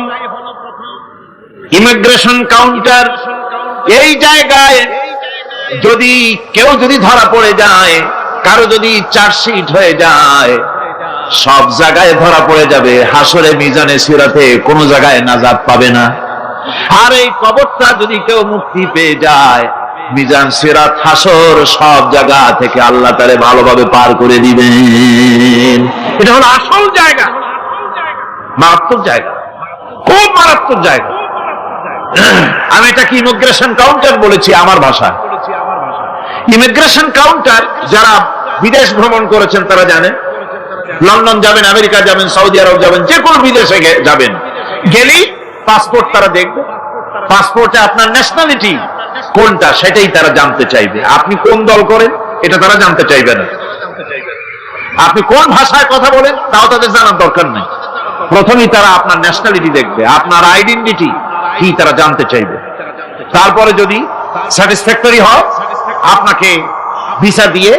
ইমিগ্রেশন কাউন্টার। এই জায়গায় যদি কেউ ধরা পড়ে যায়, কারো যদি চার্জশিট হয়ে যায়, সব জায়গায় ধরা পড়ে যাবে, হাসরে মিজানে সিরাতে কোনো জায়গায় নাজাত পাবে না। আর এই কবরটা যদি কেউ মুক্তি পেয়ে যায়, মিজান সিরাত হাসর সব জায়গা থেকে আল্লাহ তাআলা ভালোভাবে পার করে দিবেন। এটা হলো আসল জায়গা, মারাত্মক জায়গা, খুব মারাত্মক জায়গা। আমি এটাকে ইমিগ্রেশন কাউন্টার বলেছি আমার ভাষায়। ইমিগ্রেশন কাউন্টার যারা বিদেশ ভ্রমণ করেছেন তারা জানেন। লন্ডন যাবেন, আমেরিকা যাবেন, সৌদি আরব যাবেন, যে কোনো বিদেশে যাবেন, গেলেই পাসপোর্ট তারা দেখবে। পাসপোর্টে আপনার ন্যাশনালিটি কোনটা সেটাই তারা জানতে চাইবে। আপনি কোন দল করেন এটা তারা জানতে চাইবে না। আপনি কোন ভাষায় কথা বলেন তাও তাদের জানার দরকার নেই। প্রথমেই তারা আপনার ন্যাশনালিটি দেখবে, আপনার আইডেন্টিটি কি তারা জানতে চাইবে। তারপরে যদি স্যাটিসফ্যাক্টরি হয় আপনাকে ভিসা দিয়ে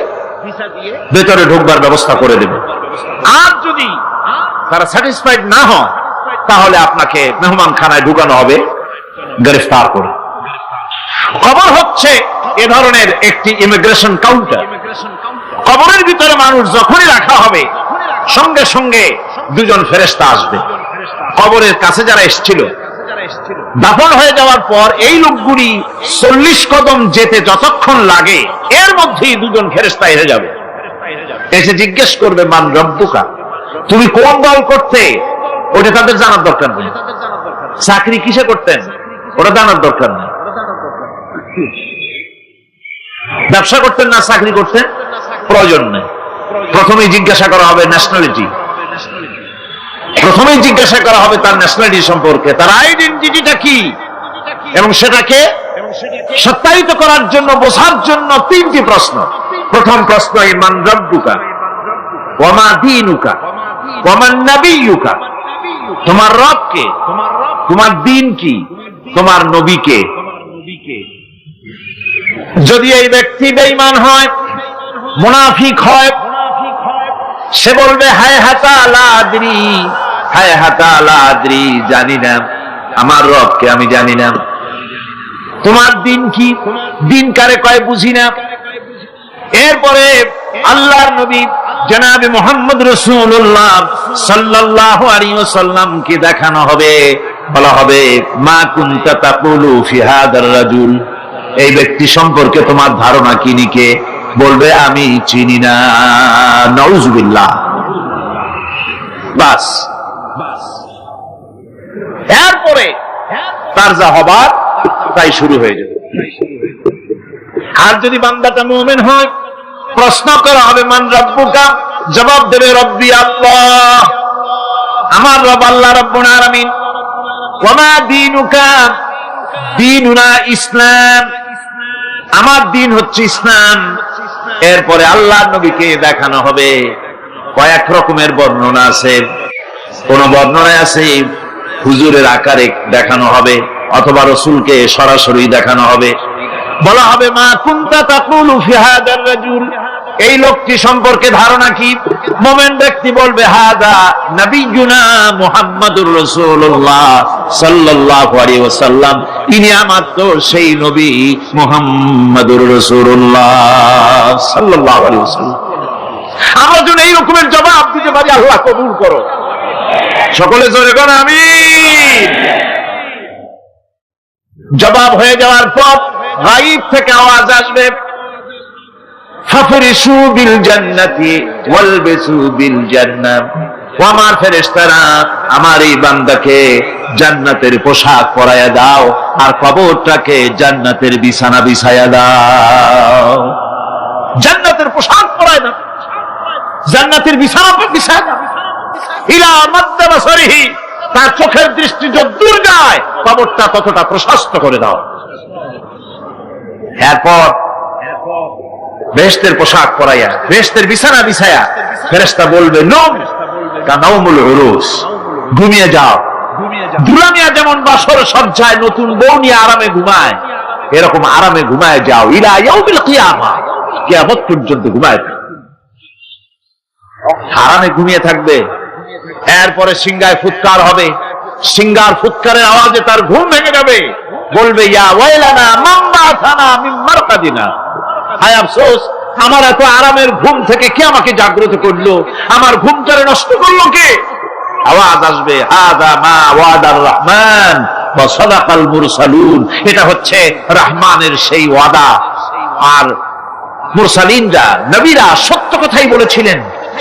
ভেতরে ঢোকবার ব্যবস্থা করে দেবে। আর যদি তারা স্যাটিসফাইড না হয় তাহলে আপনাকে মেহমানখানায় ঢুকানো হবে গ্রেফতার করে। কবর হচ্ছে এ ধরনের একটি ইমিগ্রেশন কাউন্টার। কবরের ভিতরে মানুষ যখনই রাখা হবে সঙ্গে সঙ্গে দুজন ফেরেশতা আসবে। কবরের কাছে যারা এসেছিল দাফন হয়ে যাওয়ার পর এই লোকগুলি 40 কদম যেতে যতক্ষণ লাগে এর মধ্যেই দুজন ফেরেশতা এসে যাবে, এসে জিজ্ঞেস করবে, মান রব্বুকা, তুমি কোন দল করতে? ওটা তাদের জানার দরকার নেই। চাকরি কিসে করতেন ওটা জানার দরকার নেই। ব্যবসা করতেন না চাকরি করতেন প্রয়োজন নেই। প্রথমেই জিজ্ঞাসা করা হবে ন্যাশনালিটি, প্রথমেই জিজ্ঞাসা করা হবে তার ন্যাশনালিটি সম্পর্কে, তার আইডেন্টিটিটা কি, এবং সেটাকে সত্যায়িত করার জন্য, বোঝার জন্য 3টি প্রশ্ন। প্রথম প্রশ্ন, মান রব্বুকা ওয়া মা দীনুকা ওয়া মান নাবিয়্যুকা, তোমার রব কে, তোমার দ্বীন কি, তোমার নবী কে। যদি এই ব্যক্তি বেঈমান হয়, মুনাফিক হয়, সে বলবে হায় হাতা লা আদরি, হায় হাতা লা আদরি, জানি না আমার রবকে, আমি জানি না। তোমার দিন কি, দিন কারে কয় বুঝি না। এরপরে আল্লাহর নবী জনাবে মুহাম্মদ রাসূলুল্লাহ সাল্লাল্লাহু আলাইহি ওয়াসাল্লামকে দেখানো হবে, বলা হবে মা কুনতা তাকুলু ফি হাদার রাজুল, এই ব্যক্তি সম্পর্কে তোমার ধারণা কি নিকে? বলবে আমি চিনি না। নাউযুবিল্লাহ। বাস, এরপরে তার যা হবার তাই শুরু হয়ে যাবে। আর যদি বান্দাটা মুমিন হয়, প্রশ্ন করা হবে মান রব্বুকা, জবাব দেবে রব্বি আল্লাহ, আমার রব আল্লাহ রাব্বুল আলামিন। ওয়া মা দীনুকা, দীনুনা ইসলাম, আমার দিন হচ্ছে ইসলাম। এরপরে আল্লাহর নবীকে দেখানো হবে। কয়েক রকমের বর্ণনা আছে, কোন বর্ণনায় আছে হুজুরের আকারে দেখানো হবে, অথবা রাসূলকে সরাসরি দেখানো হবে। বলা হবে মা কুনতা তাকুলু ফি হাদার রাজুল, এই লোকটি সম্পর্কে ধারণা কি? মুমিন ব্যক্তি বলবে হাদা নবিয়ুনা মুহাম্মাদুর রাসূলুল্লাহ সাল্লাল্লাহু আলাইহি ওয়াসাল্লাম, ইনি আমার তো সেই নবী মুহাম্মাদুর রাসূলুল্লাহ সাল্লাল্লাহু আলাইহি ওয়াসাল্লাম। আমরা যেন এই রকমের জবাব দিতে পারি, আল্লাহ কবুল করো। সকলে জোরে বলেন আমিন। জবাব হয়ে যাওয়ার পর গায়ব থেকে আওয়াজ আসবে, ফাফরিশু বিল জান্নাতি ওয়ালবিসু বিল জান্নাহ। ও আমার ফেরেশতারা, আমার এই বান্দাকে জান্নাতের পোশাক পরায়া দাও আর কবরটাকে জান্নাতের বিছানা বিছায়া দাও। জান্নাতের পোশাক পরায় দাও, জান্নাতের বিছানা বিছায়া দাও। ইলা মাদ্দা বাসারিহি, তার চোখের দৃষ্টি যতদূর যায় কবরটা ততটা প্রশস্ত করে দাও। এরপর বেহেশতের পোশাক পরাইয়া, বেহেশতের বিছানা বিছায়া ফেরেশতা বলবে নম কানাউমুল উরুস, ঘুমিয়ে যাও। দুলামিয়া যেমন বাসর সজ্জায় নতুন বউ নিয়ে আরামে ঘুমায়, এরকম আরামে ঘুমায় যাও। ইলা ইয়াউমিল কিয়ামা, কিয়ামত পর্যন্ত ঘুমায় আরামে ঘুমিয়ে থাকবে। এরপরে সিংহায় ফুৎকার হবে, সিংহার ফুৎকারের আওয়াজে তার ঘুম ভেঙে যাবে। বলবে ইয়া ওয়াইলানা মান বাআসানা মিন মারকাদিনা, হায় আফসোস, আমার এত আরামের ঘুম থেকে কে আমাকে জাগ্রত করলো, আমার ঘুমটারে নষ্ট করলো কে? আওয়াজ আসবে হাদা মা ওয়াদার রহমান ওয়া সাদাকাল মুরসালুন, এটা হচ্ছে রহমানের সেই ওয়াদা, আর মুরসালিনরা নবীরা সত্য কথাই বলেছিলেন,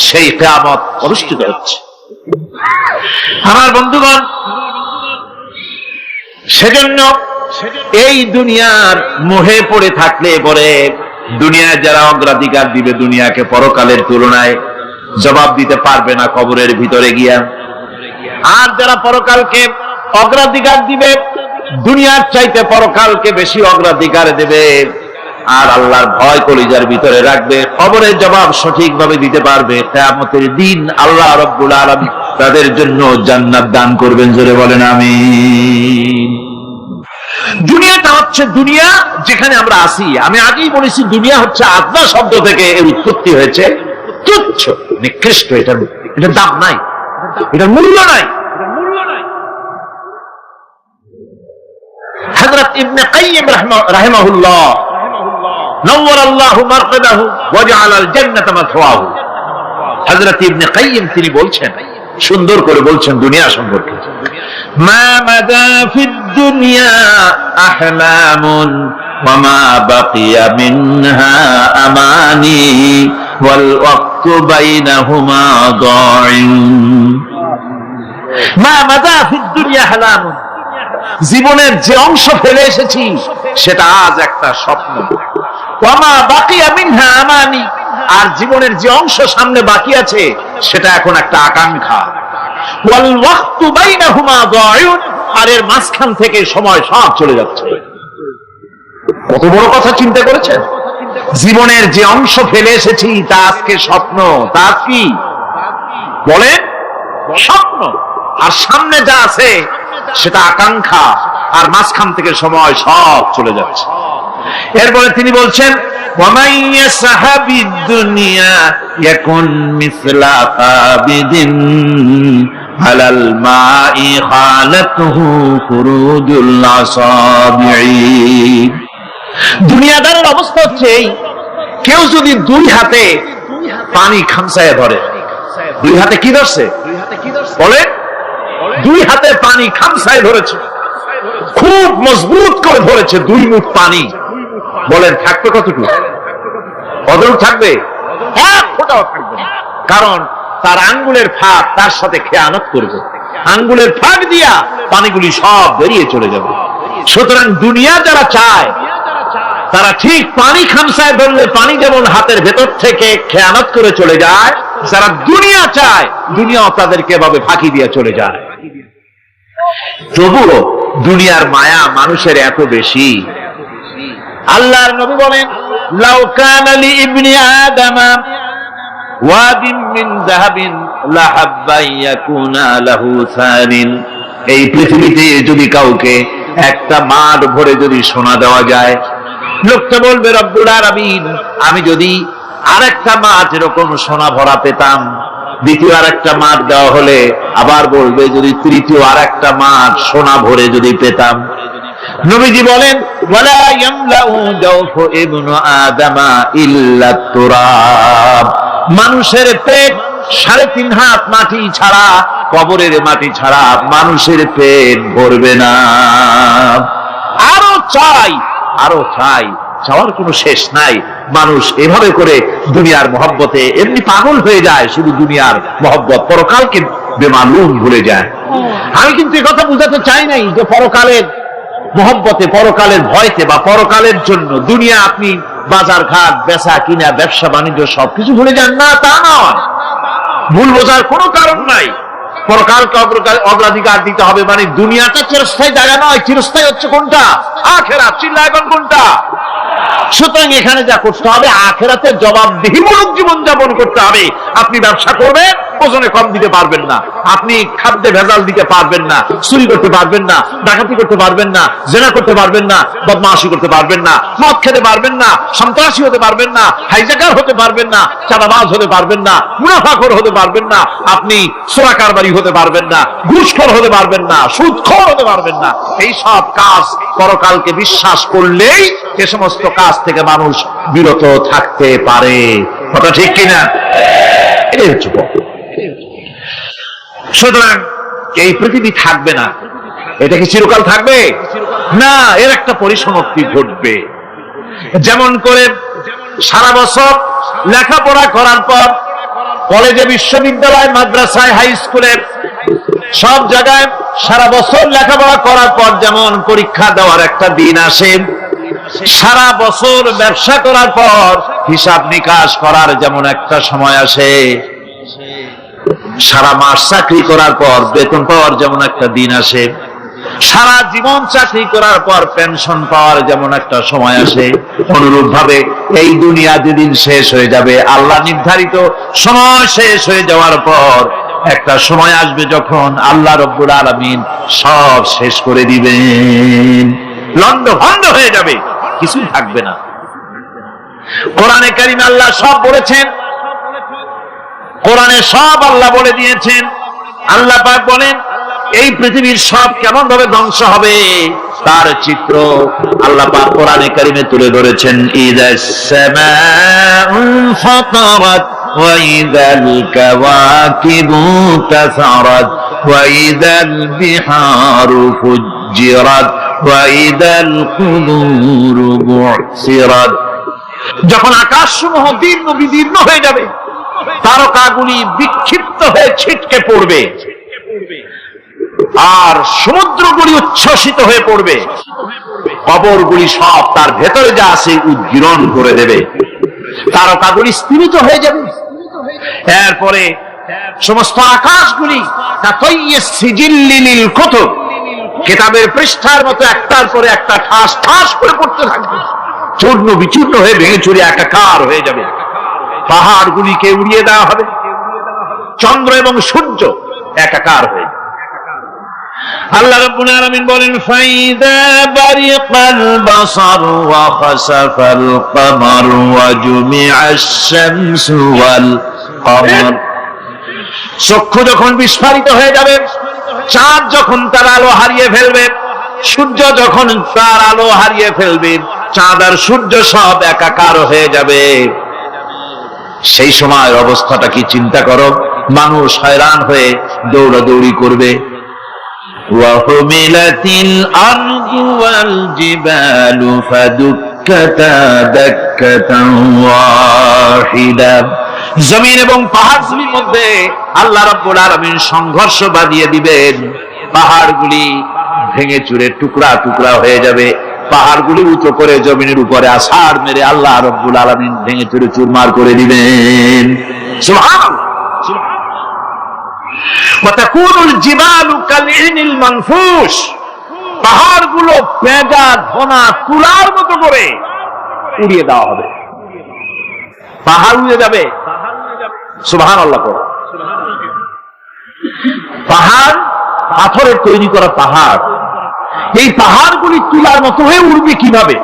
সেই কিয়ামত অনুষ্ঠিত হচ্ছে। আমার বন্ধুগণ, সেজন্য এই দুনিয়ার মোহে পড়ে থাকলে পরে দুনিয়ায় যারা অগ্রাধিকার দিবে দুনিয়াকে পরকালের তুলনায়, জবাব দিতে পারবে না কবরের ভিতরে গিয়া। আর যারা পরকালকে অগ্রাধিকার দিবে, দুনিয়ার চাইতে পরকালকে বেশি অগ্রাধিকার দেবে, আর আল্লাহর ভয় কলিজার ভিতরে রাখবে, কবরের জবাব সঠিকভাবে দিতে পারবে, কিয়ামতের দিন আল্লাহ রাব্বুল আলামিন তাদের জন্য জান্নাত দান করবেন। জোরে বলেন আমিন। দুনিয়াটা হচ্ছে দুনিয়া যেখানে আমরা আছি। আমি আগেই বলেছি দুনিয়া হচ্ছে আদনা শব্দ থেকে এর উৎপত্তি হয়েছে। তুচ্ছ, নিকৃষ্ট, এটার দাম নাই, এটার মূল্য নাই। হযরত ইবনে কাইয়িম রাহিমাহুল্লাহ নওয়ারাল্লাহু মারকাদাহু ওয়া জাআলাল জান্নাতা মাসওয়াহু, হযরত ইবনে কাইয়িম তিনি বলছেন, সুন্দর করে বলছেন দুনিয়া সম্পর্কে, মা মাদা ফিদ দুনিয়া আহলামুন ওয়া মা বাকিয়া মিনহা আমানি ওয়াল ওয়াক্তু বাইনাহুমা দাইন। মা মাদা ফিদ দুনিয়া আহলামুন, জীবনের যে অংশ ফেলে এসেছি সেটা আজ একটা স্বপ্ন। ওয়া মা বাকিয়া মিনহা আমানি, আর জীবনের যে অংশ সামনে বাকি আছে সেটা এখন একটা আকাঙ্ক্ষা। ওয়াল ওয়াক্তু বাইনাহুমা দাইন, আর এর মাঝখান থেকে সময় সব চলে যাচ্ছে। কত বড় কথা চিন্তা করেছেন? জীবনের যে অংশ ফেলে এসেছি তা আজকে স্বপ্ন, তা কি বলে স্বপ্ন, আর সামনে যা আছে সেটা আকাঙ্ক্ষা, আর মাঝখান থেকে সময় সব চলে যাচ্ছে। এরপরে তিনি বলছেন ওয়ামান ইয়াসহাবিদ দুনিয়া ইয়াকুন মিসলা কাবিদিন আলাল মাই খালাতুহু ফুরুজুল আসাবিঈ। দুনিয়াদারের অবস্থা হচ্ছে এই, কেউ যদি দুই হাতে পানি খামসায় ধরে, দুই হাতে কি ধরছে বলে, দুই হাতে পানি খামসায় ধরেছে, খুব মজবুত করে ধরেছে, দুই মুঠ পানি, বলেন থাকবে কতটুকু? কতটুকু থাকবে? এক ফোঁটাও থাকবে না, কারণ তার আঙ্গুলের ফাঁক তার সাথে খেয়ানত করবে, আঙ্গুলের ফাঁক দিয়া পানিগুলি সব বেরিয়ে চলে যাবে। সুতরাং দুনিয়া যারা চায় তারা ঠিক পানি খামসায় ধরলে পানি যেমন হাতের ভেতর থেকে খেয়ানত করে চলে যায়, যারা দুনিয়া চায় দুনিয়াও তাদেরকে এভাবে ফাঁকি দিয়ে চলে যায়। তবুও দুনিয়ার মায়া মানুষের এত বেশি। আল্লাহর নবী বলেন লাউ কানা লি ইবনি আদামা ওয়াদিন মিন যাহাবিন লাহাব্বা ইয়াকুনা লাহু সানিন, এই পৃথিবীতে যদি কাউকে একটা মাঠ ভরে যদি সোনা দেওয়া যায়, লোকটা বলবে রব্বুল আলামিন, আমি যদি আরেকটা মাছ এরকম সোনা ভরা পেতাম, দ্বিতীয় আরেকটা মাছ দেওয়া হলে আবার বলবে যদি তৃতীয় আরেকটা মাছ সোনা ভরে যদি পেতাম। নবীজি বলেন ওয়ালা ইয়ামলাউ জাওফু ইবনু আদামা ইল্লা তুরাব, মানুষের পেট 3.5 হাত মাটি ছাড়া, কবরের মাটি ছাড়া মানুষের পেট ভরবে না। আরো চাই, আরো চাই, চাওয়ার কোনো শেষ নাই। মানুষ এভাবে করে দুনিয়ার মহব্বতে এমনি পাগল হয়ে যায়, শুধু দুনিয়ার মহব্বত, পরকালকে বেমালুম ভুলে যায়। আমি কিন্তু এই কথা বুঝাতে চাই নাই যে পরকালের মহব্বতে, পরকালের ভয়তে বা পরকালের জন্য দুনিয়া আপনি বাজার ঘাট, বেচা কিনা, ব্যবসা বাণিজ্য সবকিছু ভুলে যান, না তা নয়। ভুল বোঝার কোনো কারণ নাই। পরকালকে অগ্রাধিকার দিতে হবে, মানে দুনিয়াটা চিরস্থায়ী জায়গা নয়। চিরস্থায়ী হচ্ছে কোনটা? আখিরাত। চিল্লা এখন কোনটা? সুতরাং এখানে যা করতে হবে, আখিরাতের জবাবদিহিমূলক জীবন যাপন করতে হবে। আপনি ব্যবসা করবেন, ওজনে কম দিতে পারবেন না, আপনি খাদ্যে ভেজাল দিতে পারবেন না, চুরি করতে পারবেন না, ডাকাতি করতে পারবেন না, জেনা করতে পারবেন না, বদমাশি করতে পারবেন না, মদ খেতে পারবেন না, সন্ত্রাসী হতে পারবেন না, হাইজ্যাকার হতে পারবেন না, চাঁদাবাজ হতে পারবেন না, মুনাফাখোর হতে পারবেন না, আপনি চোরা কারবারি হতে পারবেন না, ঘুষখোর হতে পারবেন না, সুদখোর হতে পারবেন না। এই সব কাজ পরকালকে বিশ্বাস করলেই এ সমস্ত কাজ থেকে মানুষ বিরত থাকতে পারে। কথা ঠিক কিনা? এটাই হচ্ছে পথ। সুতরাং এই পৃথিবী থাকবে না, এটা কি চিরকাল থাকবে? না, এর একটা পরিসমাপ্তি ঘটবে। যেমন করে সারা বছর লেখাপড়া করার পর কলেজে, বিশ্ববিদ্যালয়, মাদ্রাসায়, হাই স্কুলে, সব জায়গায় সারা বছর লেখাপড়া করার পর যেমন পরীক্ষা দেওয়ার একটা দিন আসে, সারা বছর ব্যবসা করার পর হিসাব নিকাশ করার যেমন একটা সময় আসে, সারা মাস চাকরি করার পর বেতন পাওয়ার যেমন একটা দিন আসে, সারা জীবন চাকরি করার পর পেনশন পাওয়ার যেমন একটা সময় আসে, অনুরূপ ভাবে এই দুনিয়া যেদিন শেষ হয়ে যাবে, আল্লাহ নির্ধারিত সময় শেষ হয়ে যাওয়ার পর একটা সময় আসবে যখন আল্লাহ রব্বুল আলামিন সব শেষ করে দিবেন, লন্ডভন্ড হয়ে যাবে, কিছুই থাকবে না। কোরআনে কারীমে আল্লাহ সব বলেছেন, কোরআনে সব আল্লাহ বলে দিয়েছেন। আল্লাহ পাক বলেন এই পৃথিবীর সব কেমন ভাবে ধ্বংস হবে তার চিত্র আল্লাহ পাক কোরআনে কারীমে তুলে ধরেছেন। ইযাস সামাউ ফাতারাত ওয়া ইযাল কাওয়াকিবু তাসারাত ওয়া ইযাল বিহারু ফুজ্জিরাত ওয়া ইযাল কুবুরু বু'সিরাত। যখন আকাশসমূহ দীর্ঘ বিদীর্ণ হয়ে যাবে, তারকাগুলি বিক্ষিপ্ত হয়ে ছিটকে পড়বে, আর সমুদ্রগুলি উচ্ছ্বসিত হয়ে পড়বে, কবরগুলি সব তার ভেতরে যা আছে উদ্গীরণ করে দেবে, তারকাগুলি স্থিমিত হয়ে যাবে। এরপরে সমস্ত আকাশগুলি কিতাবের পৃষ্ঠার মতো একটার পরে একটা ঠাস ঠাস করে পড়তে থাকবে, চূর্ণ বিচূর্ণ হয়ে ভেঙে চুরে একাকার হয়ে যাবে। পাহাড়গুলিকে উড়িয়ে দেওয়া হবে, চন্দ্র এবং সূর্য একাকার হয়ে যাবে। আল্লাহ রাব্বুল আলামিন বলেন ফাইদা বারিকাল বাসার ওয়া খাসাফাল কমার ওয়া জুমিআশ শামসু ওয়াল কমার। চক্ষু যখন বিস্ফারিত হয়ে যাবে, চাঁদ যখন তার আলো হারিয়ে ফেলবে, সূর্য যখন তার আলো হারিয়ে ফেলবে, চাঁদ আর সূর্য সব একাকার হয়ে যাবে, সেই সময় অবস্থাটা কি চিন্তা করো। মানুষ হয়রান হয়ে দৌড়াদৌড়ি করবে। ওয়াহুমিলাতিল আরদু ওয়াল জিবালু ফাদুক্কাতা দাক্কাতান ওয়াহিদা। জমিন এবং পাহাড়গুলির মধ্যে আল্লাহ রাব্বুল আলামিন সংঘর্ষ বাঁধিয়ে দিবেন, পাহাড়গুলি ভেঙে চুরে টুকরা টুকরা হয়ে যাবে, পাহাড়গুলি উঁচু করে জমিনের উপরে আছাড় মেরে আল্লাহ রাব্বুল আলামিন ভেঙে চুরে চুরমার করে দিবেন। সুবহানাল্লাহ। ওয়া তাকুনুল জিবালু কালইনিল মানফুশ। পাহাড়গুলো পেঁজা ধোনা তুলার মতো করে উড়িয়ে দেওয়া হবে, পাহাড় উড়ে যাবে। সুবহানাল্লাহ। পাহাড় পাথরের তৈরি করা পাহাড়, এই পাহাড়গুলি তুলার মতো হয়ে উড়বে কিভাবে?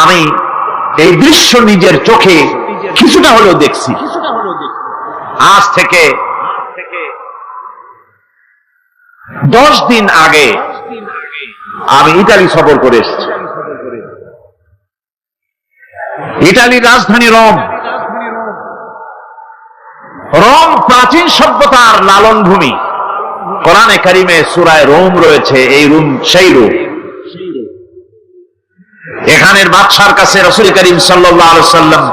আমি এই দৃশ্য নিজের চোখে কিছুটা হলেও দেখছি। আজ থেকে 10 দিন আগে আমি ইতালি সফর করে এসেছি। ইটালির রাজধানী রোম। রোম প্রাচীন সভ্যতার লালন ভূমি। কোরআনে কারিমে সূরায়ে রোম রয়েছে, এই রোম সেই রোম। এখানের বাদশার কাছে রাসূল করিম সাল্লাল্লাহু আলাইহি ওয়াসাল্লাম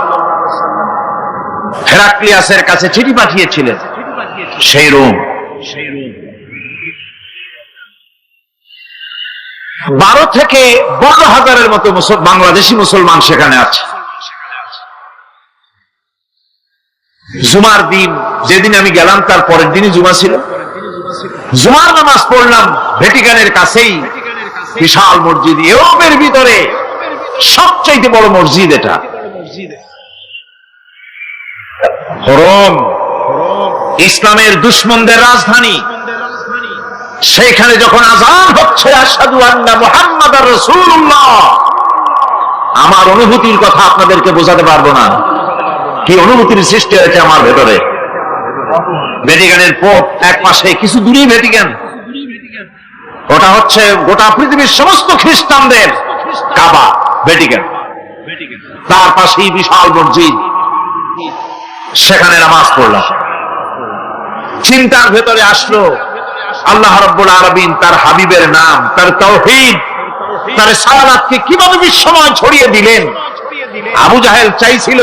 হেরাক্লিয়াসের কাছে চিঠি পাঠিয়েছিলেন, সেই রোম। 12 থেকে 12 হাজারের মতো বাংলাদেশি মুসলমান সেখানে আছে। জুমার দিন, যেদিন আমি গেলাম তার পরের দিনই জুমা ছিল। জুমার নামাজ পড়লাম ভ্যাটিকানের কাছেই বিশাল মসজিদ, ইউরোপের ভিতরে সবচেয়ে বড় মসজিদ এটা। রোম ইসলামের দুশমনদের রাজধানী। সেখানে যখন আযান হচ্ছে আশহাদু আন্না মুহাম্মাদার রাসূলুল্লাহ, আমার অনুভূতির কথা আপনাদেরকে বোঝাতে পারবো না, কি অনুভূতির সৃষ্টি হয়েছে আমার ভেতরে। ভ্যাটিকানের পোপ এক পাশে, কিছু দূরেই ভ্যাটিকান। ওটা হচ্ছে গোটা পৃথিবীর সমস্ত খ্রিস্টানদের কাবা, ভ্যাটিকান। তার পাশেই বিশাল মসজিদ, সেখানে নামাজ পড়লাম। চিন্তার ভেতরে আসলো আল্লাহ রাব্বুল আলামিন তার হাবিবের নাম, তার তাওহীদ, তার সালাতকে কিভাবে বিশ্বময় ছড়িয়ে দিলেন। আবু জাহেল চাইছিল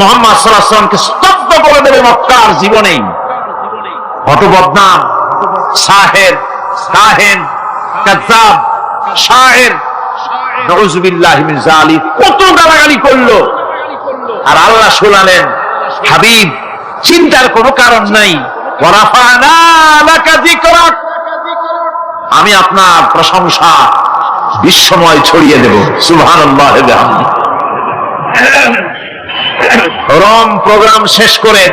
মুহাম্মদ সাল্লাল্লাহু আলাইহি ওয়াসাল্লামকে স্তব্ধ করে দেবে মক্কার জীবনেই। কত বদনাম, সাহের, কাহেন, কাযযাব, শায়ের, নাউযুবিল্লাহি মিন যালিক, কত গালাগালি করলো। আর আল্লাহ শোনালেন, হাবিব চিন্তার কোনো কারণ নাই, ওয়ারাফা'না লাকা যিকরাক, আমি আপনার প্রশংসা বিশ্বময় ছড়িয়ে দেব। সুবহানাল্লাহি ওয়া বিহামদিহি। রোম প্রোগ্রাম শেষ করে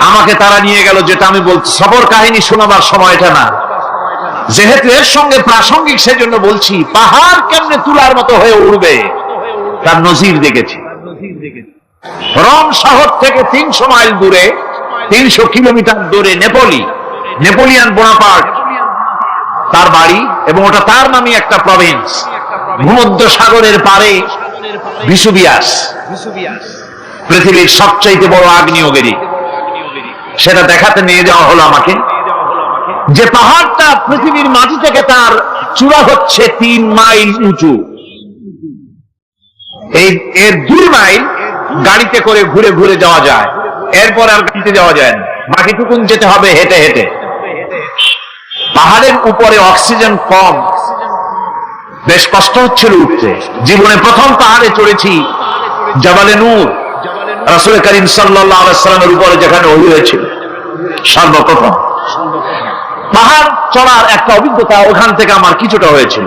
আমাকে তারা নিয়ে গেল, যেটা আমি বলছি সফর কাহিনী শোনাবার সময়টা না, যেহেতু এর সঙ্গে প্রাসঙ্গিক সেজন্য বলছি। পাহাড় কেমনে তুলার মতো হয়ে উঠবে তার নজির দেখেছি। রোম শহর থেকে 300 মাইল দূরে, 300 কিলোমিটার দূরে নেপোলিয়ান বোনাপার্ট তার বাড়ি, এবং ওটা তার নামে একটা প্রভিন্স। ভূমধ্য সাগরের পারে ভিসুভিয়াস, পৃথিবীর সবচাইতে বড় আগ্নেয়গিরি। সেটা দেখাতে নিয়ে যাওয়া হলো আমাকে। যে পাহাড়টা পৃথিবীর মাটি থেকে তার চূড়া হচ্ছে 3 মাইল উঁচু। এর 2 মাইল গাড়িতে করে ঘুরে ঘুরে যাওয়া যায়, এরপর আর গাড়িতে যাওয়া যায় না, বাকিটুকুন যেতে হবে হেঁটে হেঁটে। পাহাড়ের উপরে অক্সিজেন কম, বেশ কষ্ট হচ্ছিল উঠতে। জীবনে প্রথম পাহাড়ে চড়েছি জাবালে নূর, রাসূল করিম সাল্লাল্লাহু আলাইহি ওয়াসাল্লামের উপরে যেখানে ওহী হয়েছিল সর্বপ্রথম। পাহাড় চড়ার একটা অভিজ্ঞতা ওখান থেকে আমার কিছুটা হয়েছিল।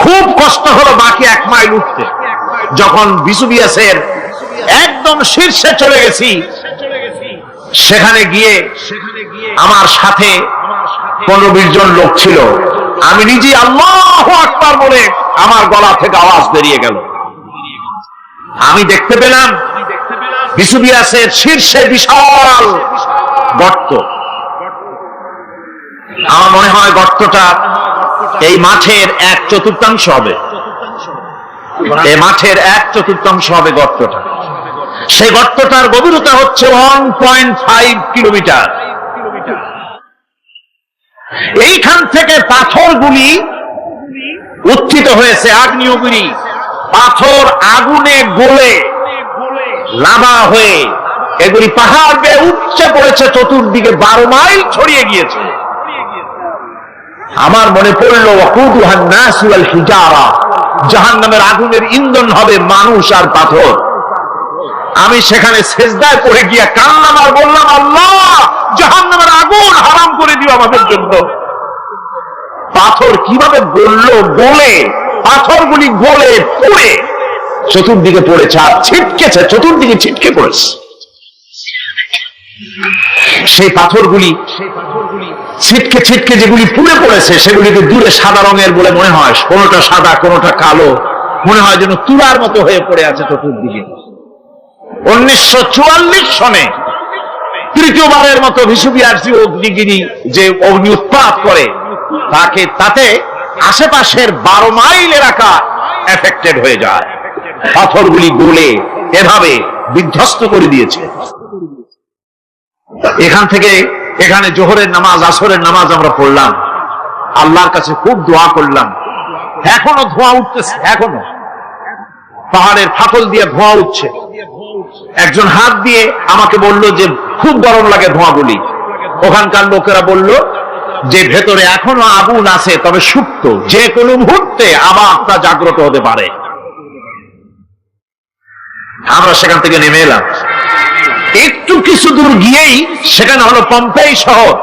খুব কষ্ট হলো বাকি 1 মাইল উঠতে। যখন ভিসুভিয়াসের একদম শীর্ষে চলে গেছি, সেখানে গিয়ে আমার সাথে 15-20 জন লোক ছিল। আমি নিজে আল্লাহু আকবার বলে আমার গলা থেকে আওয়াজ বেরিয়ে গেল। আমি দেখতে পেলাম ভিসুভিয়াসের শীর্ষে বিশাল গর্ত। আমার মনে হয় গর্তটা এই মাঠের 1/4 হবে। এই মাঠের 1/4 হবে গর্তটা। সেই গর্তটার গভীরতা হচ্ছে 1.5 কিলোমিটার। এইখান থেকে পাথরগুলি উত্থিত হয়েছে, আগ্নেয়গিরি পাথর আগুনে গলে লাভা হয়ে এগুলি পাহাড় বেয়ে উপচে পড়েছে, চতুর্দিকে 12 মাইল ছড়িয়ে গিয়েছে। আমার মনে পড়ল ওয়াকুদুহান নাস ওয়াল হিজারা, জাহান্নামের আগুনের ইন্ধন হবে মানুষ আর পাথর। আমি সেখানে সেজদায় পড়ে গিয়ে কান্নাম আর বললাম, আল্লাহ জাহান্নামের আগুন হারাম করে দিও আমাদের জন্য। পাথর কিভাবে গললো, গলে পাথরগুলি গলে পুড়ে চতুর্দিকে পড়েছে আর ছিটকেছে, চতুর্দিকে ছিটকে পড়েছে। সেই পাথরগুলি ছিটকে ছিটকে যেগুলি পুড়ে পড়েছে সেগুলিকে দূরে সাদা রঙের বলে মনে হয়, কোনোটা সাদা কোনোটা কালো, মনে হয় যেন তুলার মতো হয়ে পড়ে আছে চতুর্দিকে। 1944 সনে তৃতীয়বারের মতো ভিসুবিআরসি অগ্নিগিরি যে অগ্নি উৎপাত করে তাতে আশেপাশের 12 মাইল এলাকা এফেক্টেড হয়ে যায়। পাথরগুলি গলে এভাবে বিধ্বস্ত করে দিয়েছে। এখান থেকে এখানে জোহরের নামাজ, আসরের নামাজ আমরা পড়লাম, আল্লাহর কাছে খুব দোয়া করলাম। এখনো ধোঁয়া উঠতেছে, এখনো পাহাড়ের ফাটল দিয়ে ধোঁয়া উঠছে। একজন হাত দিয়ে আমাকে বলল যে খুব গরম লাগে ধোঁয়াগুলি। ওখানকার লোকেরা বলল যে ভেতরে এখনো আগুন আছে, তবে সুপ্ত, যে কোনো মুহূর্তে আবার তা জাগ্রত হতে পারে। আমরা সেখান থেকে নেমে এলাম। একটু কিছু দূর গিয়েই সেখানে হলো পম্পেই শহর।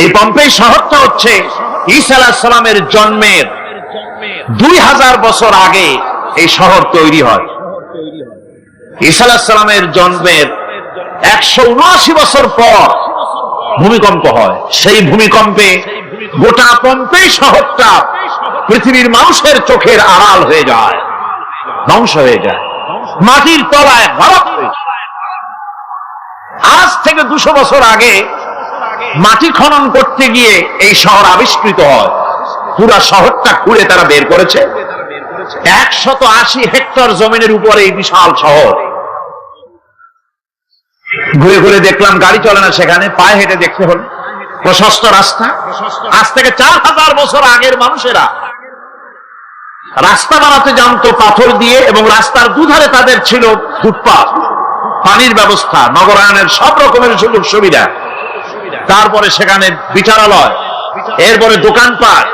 এই পম্পেই শহরটা হচ্ছে ঈসা আলাইহিস সালামের জন্মের 2000 বছর আগে এই শহর তৈরি হয়। ঈসা আলাইহিস সালামের জন্মের 179 বছর পর ভূমিকম্প হয়। সেই ভূমিকম্পে গোটা পম্পেই শহরটা পৃথিবীর মানুষের চোখের আড়াল হয়ে যায়, ধ্বংস হয়ে যায়, মাটির তলায় গরক হয়ে যায়। আজ থেকে 200 বছর আগে মাটি খনন করতে গিয়ে এই শহর আবিষ্কৃত হয়। পুরা শহরটা খুঁড়ে তারা বের করেছে। 180 হেক্টর জমিনের উপরে এই বিশাল শহর। ঘুরে ঘুরে দেখলাম, গাড়ি চলে না সেখানে, পায়ে হেঁটে দেখতে হল। প্রশস্ত রাস্তা। আজ থেকে 4000 বছর আগের মানুষেরা রাস্তা বানাতে জানতো পাথর দিয়ে, এবং রাস্তার দুধারে তাদের ছিল ফুটপাথ, পানির ব্যবস্থা, নগরায়নের সব রকমের সুযোগ সুবিধা। তারপরে সেখানে বিচারালয়, এরপরে দোকানপাট,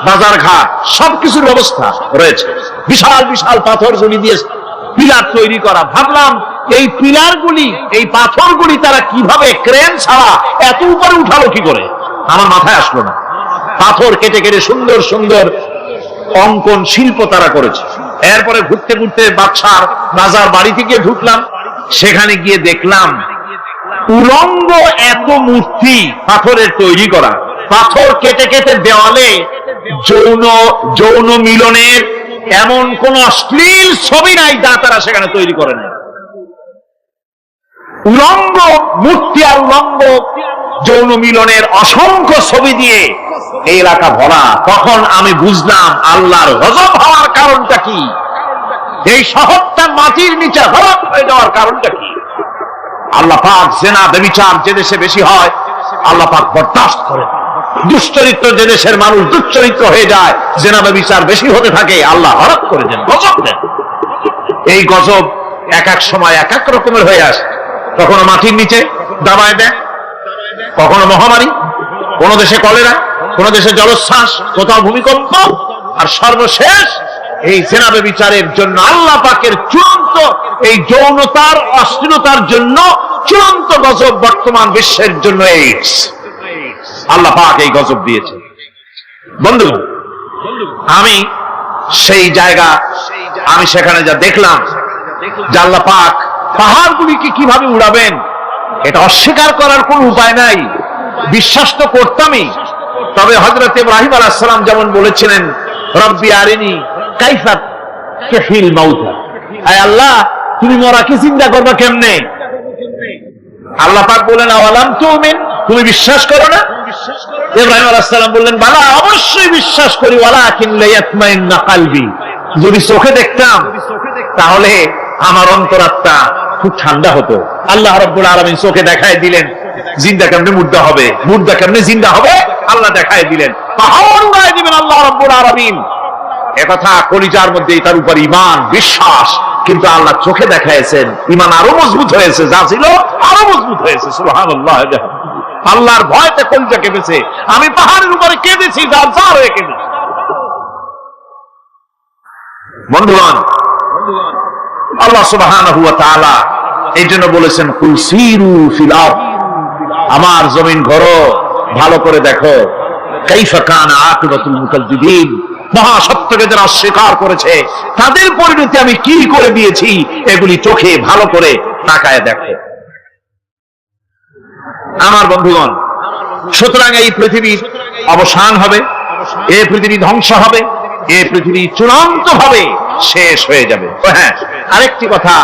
বাজার ঘাট, সবকিছুর ব্যবস্থা রয়েছে। বিশাল বিশাল পাথরগুলি দিয়ে পিলার তৈরি করা। ভাবলাম এই পিলারগুলি, এই পাথরগুলি তারা কিভাবে ক্রেন ছাড়া এত উপরে উঠালো কি করে, আমার মাথায় আসলো না। পাথর কেটে কেটে সুন্দর সুন্দর অঙ্কন শিল্প তারা করেছে। এরপরে ঘুরতে ঘুরতে বাদশার রাজার বাড়িতে গিয়ে ঢুকলাম। সেখানে গিয়ে দেখলাম উলঙ্গ এত মূর্তি পাথরের তৈরি করা। পাথর কেটে কেটে দেওয়ালে যৌন মিলনের এমন কোন অশ্লীল ছবি নাই যা তারা সেখানে তৈরি করে না। উলঙ্গ মূর্তি আর উলঙ্গ যৌন মিলনের অসংখ্য ছবি দিয়ে এই এলাকা ভরা। তখন আমি বুঝলাম আল্লাহর গজব হওয়ার কারণটা কি, এই শহরটা মাটির নিচে হরপ হয়ে যাওয়ার কারণটা কি। আল্লাহ পাক জেনা ব্যভিচার যে দেশে বেশি হয় আল্লাহ পাক বরদাস্ত করে। দুশ্চরিত্র যে দেশের মানুষ দুশ্চরিত্র হয়ে যায়, জেনা ব্যভিচার বেশি হতে থাকে, আল্লাহ হরপ করে দেন, গজব দেন। এই গজব এক এক সময় এক এক রকমের হয়ে আসে। কখনো মাটির নিচে দাবায় দেয়, কখনো মহামারী, কোন দেশে কলেরা, কোন দেশে জলোচ্ছ্বাস, কোথাও ভূমিকম্প, আর সর্বশেষ এই জেনা ব্যভিচারের জন্য আল্লাহ পাকের চূড়ান্ত, এই যৌনতার অশ্লীলতার জন্য চূড়ান্ত গজব বর্তমান বিশ্বের জন্য এইডস। আল্লাহ পাক এই গজব দিয়েছে। বন্ধু, আমি সেই জায়গা, আমি সেখানে যা দেখলাম যে আল্লাহ পাক পাহাড়গুলিকে কিভাবে উড়াবেন, এটা অস্বীকার করার কোন উপায় নাই। বিশ্বাস তো করতামই। তবে হযরত ইব্রাহিম আলাইহিস সালাম যেমন বলেছিলেন, রব্বি আরিনি কাইফা তুহিল মাউতা, আয় আল্লাহ তুমি মরাকে জিন্দা করবা কেমনে? আল্লাহ পাক বলেন, আওয়ালাম তুমিন, তুমি বিশ্বাস করো না? ইব্রাহিম আলাইহিস সালাম বললেন, বালা, অবশ্যই বিশ্বাস করি, ওয়ালাকিন লিয়াতমাইন্না কলবি, যদি চোখে দেখতাম তাহলে আমার অন্তরাত্মা খুব ঠান্ডা হতো। আল্লাহ রাব্বুল আলামিন চোখে দেখায় দিলেন জিন্দা কেমনে মুর্দা হবে, মুর্দা কেমনে জিন্দা হবে, আল্লাহ দেখায় দিলেন। পাহাড় উড়ায় দিবেন আল্লাহ রাব্বুল আলামিন। একথা কলিজার মধ্যে তার উপর ঈমান, বিশ্বাস, কিন্তু আল্লাহ চোখে দেখাইছেন, ঈমান আরো মজবুত হয়েছে, যা ছিল আরো মজবুত হয়েছে। সুবহানাল্লাহ। আল্লাহর ভয়তে কলিজা কেঁপেছে। আমি পাহাড়ের উপরে কেঁদেছি, যা যা হয়ে কেঁদেছি। বন্ধুগণ, আল্লাহ সুবহানাহু ওয়া তাআলা এই জন্য বলেছেন, কুল সিরু ফিল আরদ, আমার জমিন ঘোরো, ভালো করে দেখো, কাইফা কানা আকিবাতুল মুকাজ্জিবিন, মহাসত্যকে যারা অস্বীকার করেছে তাদের পরিণতি আমি কি করে দিয়েছি, এগুলি চোখে ভালো করে তাকায় দেখো। আমার বন্ধুগণ, সুতরাং এই পৃথিবীর অবসান হবে, এই পৃথিবী ধ্বংস হবে, এই পৃথিবী চূড়ান্ত ভাবে শেষ হয়ে যাবে। হ্যাঁ, আরেকটি কথা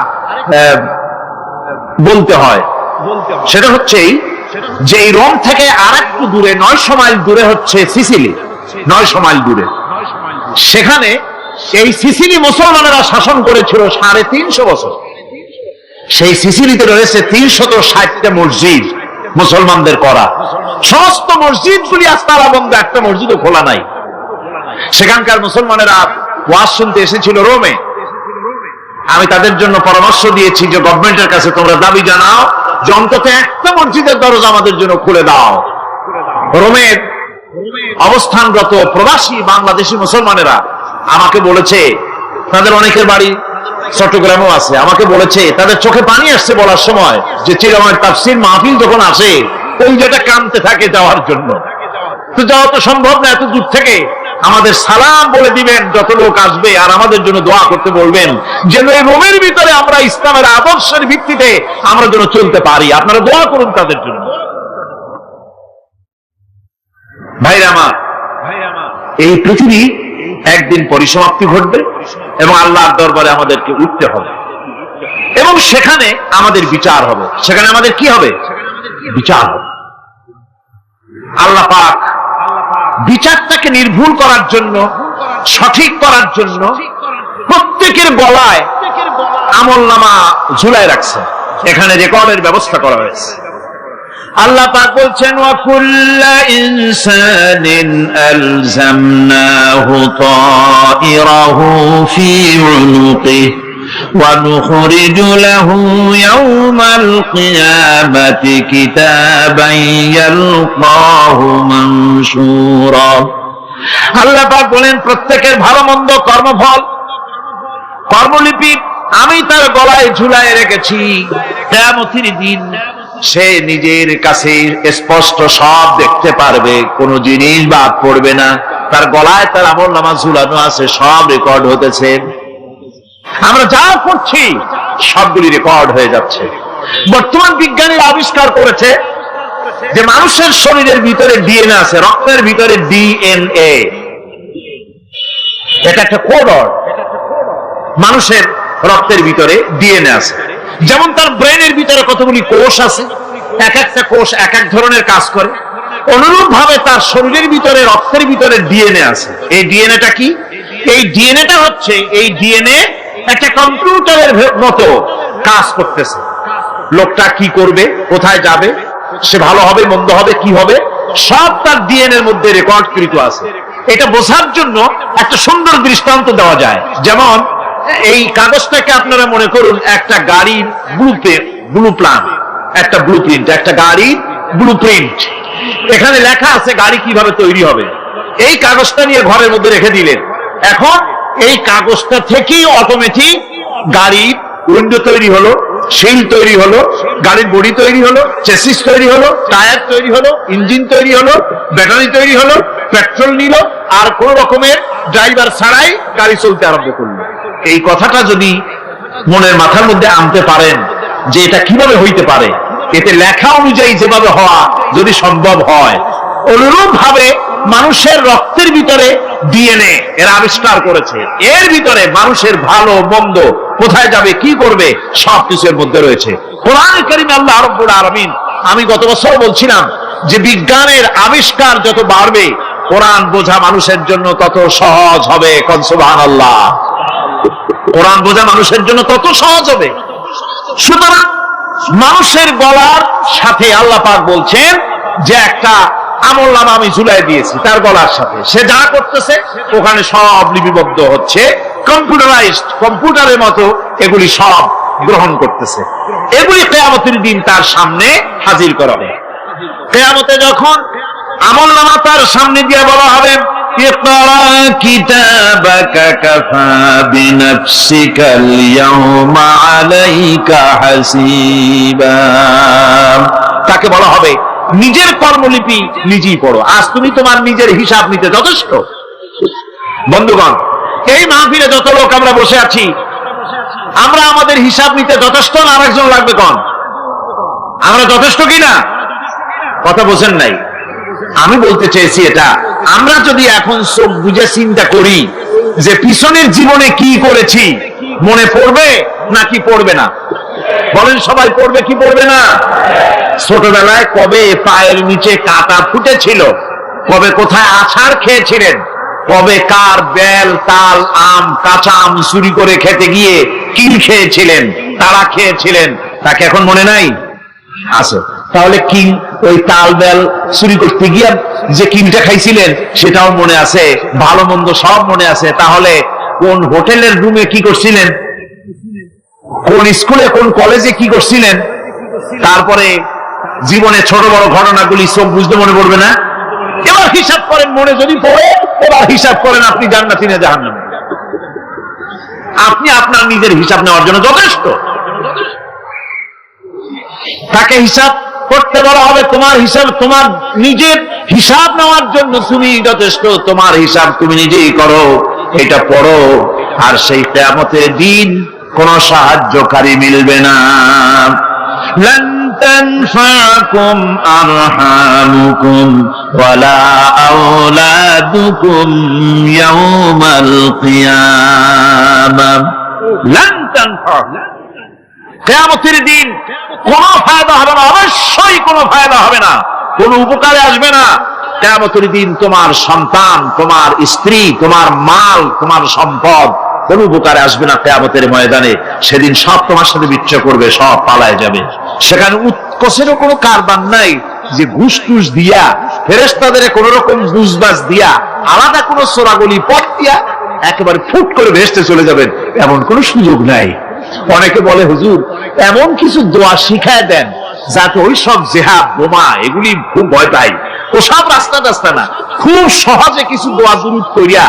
বলতে হয়, সেটা হচ্ছে যে এই রোম থেকে আর একটু দূরে 900 মাইল দূরে হচ্ছে সিসিলি। 900 মাইল দূরে, সেখানে এই সিসিলি মুসলমানেরা শাসন করেছিল 350 বছর। সেই সিসিলিতে রয়েছে 360টা মসজিদ মুসলমানদের করা। সমস্ত মসজিদগুলি আজ তালা বন্ধ, একটা মসজিদও খোলা নাই। সেখানকার মুসলমানেরা ওয়াজ শুনতে এসেছিল রোমে। আমি তাদের জন্য পরামর্শ দিয়েছি যে গভর্নমেন্টের কাছে তোমরা দাবি জানাও যে অন্তত একটা মসজিদের দরজা আমাদের জন্য খুলে দাও। রোমের অবস্থানরত প্রবাসী বাংলাদেশি মুসলমানেরা আমাকে বলেছে, তাদের অনেকের বাড়ি চট্টগ্রামেও আছে, আমাকে বলেছে তাদের চোখে পানি আসছে বলার সময় যে চিরামের তাফসীর মাহফিল যখন আসে ওই যেটা কামতে থাকে যাওয়ার জন্য। তো যাওয়া তো সম্ভব না, এত দূর থেকে আমাদের সালাম বলে দিবেন যত লোক আসবে, আর আমাদের জন্য দোয়া করতে বলবেন যেন এই রোমের ভিতরে আমরা ইসলামের আদর্শের ভিত্তিতে আমরা যেন চলতে পারি। আপনারা দোয়া করুন তাদের জন্য। ভাইরা আমার, এই পৃথিবী একদিন পরিসমাপ্তি ঘটবে এবং আল্লাহর দরবারে আমাদেরকে উঠতে হবে এবং সেখানে আমাদের বিচার হবে। সেখানে আমাদের কি হবে? বিচার হবে। আল্লাহ পাক বিচারটাকে নির্ভুল করার জন্য, সঠিক করার জন্য প্রত্যেকের গলায় আমলনামা ঝুলায় রাখছে। এখানে রেকর্ডের ব্যবস্থা করা হয়েছে। আল্লাহ পাক বলছেন, ওয়া কুল্লা ইনসানিন আলজামনাহু তাইরাহু ফি উনুকিহি ওয়া নুখরিজু লাহু ইয়াওমাল কিয়ামাতি কিতাবান ইয়ালকাহু মানশুরা। আল্লাহ পাক বলেন, প্রত্যেকের ভালো মন্দ কর্মফল, কর্মলিপি আমি তার গলায় ঝুলায় রেখেছি। কিয়ামতের দিন সে নিজের কাছে স্পষ্ট সব দেখতে পারবে, কোন জিনিস বাদ পড়বে না। তার গলায় তার আমলনামা ঝুলানো আছে, সব রেকর্ড হতেছে। আমরা যা করছি সবগুলি রেকর্ড হয়ে যাচ্ছে। বর্তমান বিজ্ঞানীরা আবিষ্কার করেছে যে মানুষের শরীরের ভিতরে ডিএনএ আছে, রক্তের ভিতরে ডিএনএ। এটা একটা কোডর। মানুষের রক্তের ভিতরে ডিএনএ আছে। যেমন তার ব্রেনের ভিতরে কতগুলি কোষ আছে, এক একটা কোষ এক এক ধরনের কাজ করে, অনুরূপ ভাবে তার শরীরের ভিতরে, রক্তের ভিতরে ডিএনএ আছে। এই ডিএনএটা কি? এই ডিএনএটা হচ্ছে, এই ডিএনএ একটা কম্পিউটারের মতো কাজ করতেছে। লোকটা কি করবে, কোথায় যাবে, সে ভালো হবে মন্দ হবে, কি হবে, সব তার ডিএনএর মধ্যে রেকর্ডকৃত আছে। এটা বোঝার জন্য একটা সুন্দর দৃষ্টান্ত দেওয়া যায়। যেমন এই কাগজটাকে আপনারা মনে করুন একটা গাড়ির ব্লু প্ল্যান, একটা ব্লু প্রিন্ট, একটা গাড়ির ব্লু প্রিন্ট। এখানে লেখা আছে গাড়ি কিভাবে তৈরি হবে। এই কাগজটা নিয়ে ঘরের মধ্যে রেখে দিলেন। এখন এই কাগজটা থেকেই অটোমেটিক গাড়ির উইন্ডো তৈরি হলো, শিল তৈরি হলো, গাড়ির বডি তৈরি হলো, চেসিস তৈরি হলো, টায়ার তৈরি হলো, ইঞ্জিন তৈরি হলো, ব্যাটারি তৈরি হলো, পেট্রোল নিল, আর কোন রকমের ড্রাইভার ছাড়াই গাড়ি চলতে আরম্ভ করলো। এই কথাটা যদি মনের মাথার মধ্যে আনতে পারেন যে এটা কিভাবে হইতে পারে, এতে লেখা অনুযায়ী যেভাবে হওয়া যদি সম্ভব হয়, অনুরূপ ভাবে মানুষের রক্তের ভিতরে ডিএনএ এর আবিষ্কার করেছে। এর ভিতরে মানুষের ভালো মন্দ, কোথায় যাবে, কি করবে, সবকিছুর মধ্যে রয়েছে। কোরআন কারীমে আল্লাহ রাব্বুল আলামিন, আমি গত বছর বলছিলাম যে বিজ্ঞানের আবিষ্কার যত বাড়বে কোরআন বোঝা মানুষের জন্য তত সহজ হবে। কোন সুবহানাল্লাহ। কোরআন বোঝা মানুষের জন্য তত সহজ হবে। সুতরাং মানুষের গলার সাথে আল্লাহ পাক বলছেন যে একটা আমলনামা আমি ঝুলাই দিয়েছি তার গলার সাথে। সে যা করতেছে ওখানে সব লিপিবদ্ধ হচ্ছে, কম্পিউটারাইজড, কম্পিউটারের মতো এগুলি সব গ্রহণ করতেছে। এগুলি কিয়ামতের দিন তার সামনে হাজির করা হবে। কিয়ামতে যখন আমলনামা তার সামনে দিয়ে বলা হবে, ইকরা কিতাবাকা কাফা বিনাফসিকাল ইয়াওমা আলাইকা হাসিবা, তাকে বলা হবে নিজের কর্মলিপি নিজেই পড়ো, আজ তুমি তোমার নিজের হিসাব নিতে যথেষ্ট। বন্ধুগণ, এই মাহফিলে যত লোক আমরা বসে আছি, আমরা আমাদের হিসাব নিতে যথেষ্ট না আরেকজন লাগবে? কোন আমরা যথেষ্ট কিনা? কথা বোঝেন নাই। আমি বলতে চেয়েছি এটা, আমরা যদি এখন চোখ বুঝে চিন্তা করি যে পিছনের জীবনে কি করেছি মনে পড়বে নাকি পড়বে না? বলেন সবাই, পড়বে কি পড়বে না? ছোটবেলায় কবে পায়ের নিচে কাঁটা ফুটেছিল, কবে কোথায় আছাড় খেয়েছিলেন, কবে কার বেল তাল আম কাঁচা আম চুরি করে খেতে গিয়ে কিল খেয়েছিলেন, তারা খেয়েছিলেন, তাকে এখন মনে নাই? আছে। তাহলে কি ওই তাল বেল চুরি করতে গিয়ে যে কিলটা খাইছিলেন সেটাও মনে আছে, ভালো মন্দ সব মনে আছে। তাহলে কোন হোটেলের রুমে কি করছিলেন, কোন স্কুলে কোন কলেজে কি করছিলেন, তারপরে জীবনে ছোট বড় ঘটনাগুলি সব বুঝতে মনে পড়বে না? এবার হিসাব করেন, মনে যদি পড়ে এবার হিসাব করেন আপনি জান্নাতি না জাহান্নামী। আপনি আপনার নিজের হিসাব নেওয়ার জন্য যথেষ্ট। তাকে হিসাব করতে বলা হবে, তোমার হিসাব, তোমার নিজের হিসাব নেওয়ার জন্য তুমি যথেষ্ট, তোমার হিসাব তুমি নিজেই করো, এটা পড়ো। আর সেই কিয়ামতের দিন কোন সাহায্যকারী মিলবে না। লন তানফাকুম আরহামুকুম ওয়ালা আওলাদুকুম ইয়াওমাল কিয়ামাহ। লন তানফাকুম, কিয়ামতের দিন কোনো ফায়দা হবে না, অবশ্যই কোনো ফায়দা হবে না, কোনো উপকারে আসবে না। কিয়ামতের দিন তোমার সন্তান, তোমার স্ত্রী, তোমার মাল, তোমার সম্পদ কোন উপকারে আসবে না কিয়ামতের ময়দানে। সেদিন সব তোমার সাথে বিচ্ছেদ করবে, সব পালায় যাবে। সেখানে উৎকোষেরও কোনো কারবার নাই যে ঘুষ টুস দিয়া, ফেরেশতাদের কোন রকম বুঝবাজ দিয়া, আলাদা কোন চোরাগলি পথ দিয়া একেবারে ফুট করে ভেস্তে চলে যাবেন, এমন কোন সুযোগ নাই। অনেকে বলে হুজুর এমন কিছু দোয়া শিখায় দেন যাতে ওই সব জেহাদ বোমা এগুলি খুব ভয় পাই, ওসব রাস্তা রাস্তা না, খুব সহজে কিছু দোয়া দুরূদ করিয়া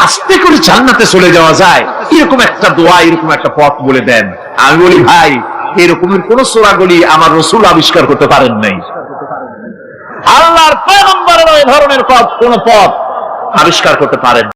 আস্তে করে জান্নাতে চলে যাওয়া যায়, এরকম একটা দোয়া, এরকম একটা পথ বলে দেন। আমি বলি ভাই, এরকমের কোন চোরাগলি আমার রাসূল আবিষ্কার করতে পারেন নাই, আল্লাহর পয়গম্বরের ওই ধরনের কোন পথ আবিষ্কার করতে পারেন।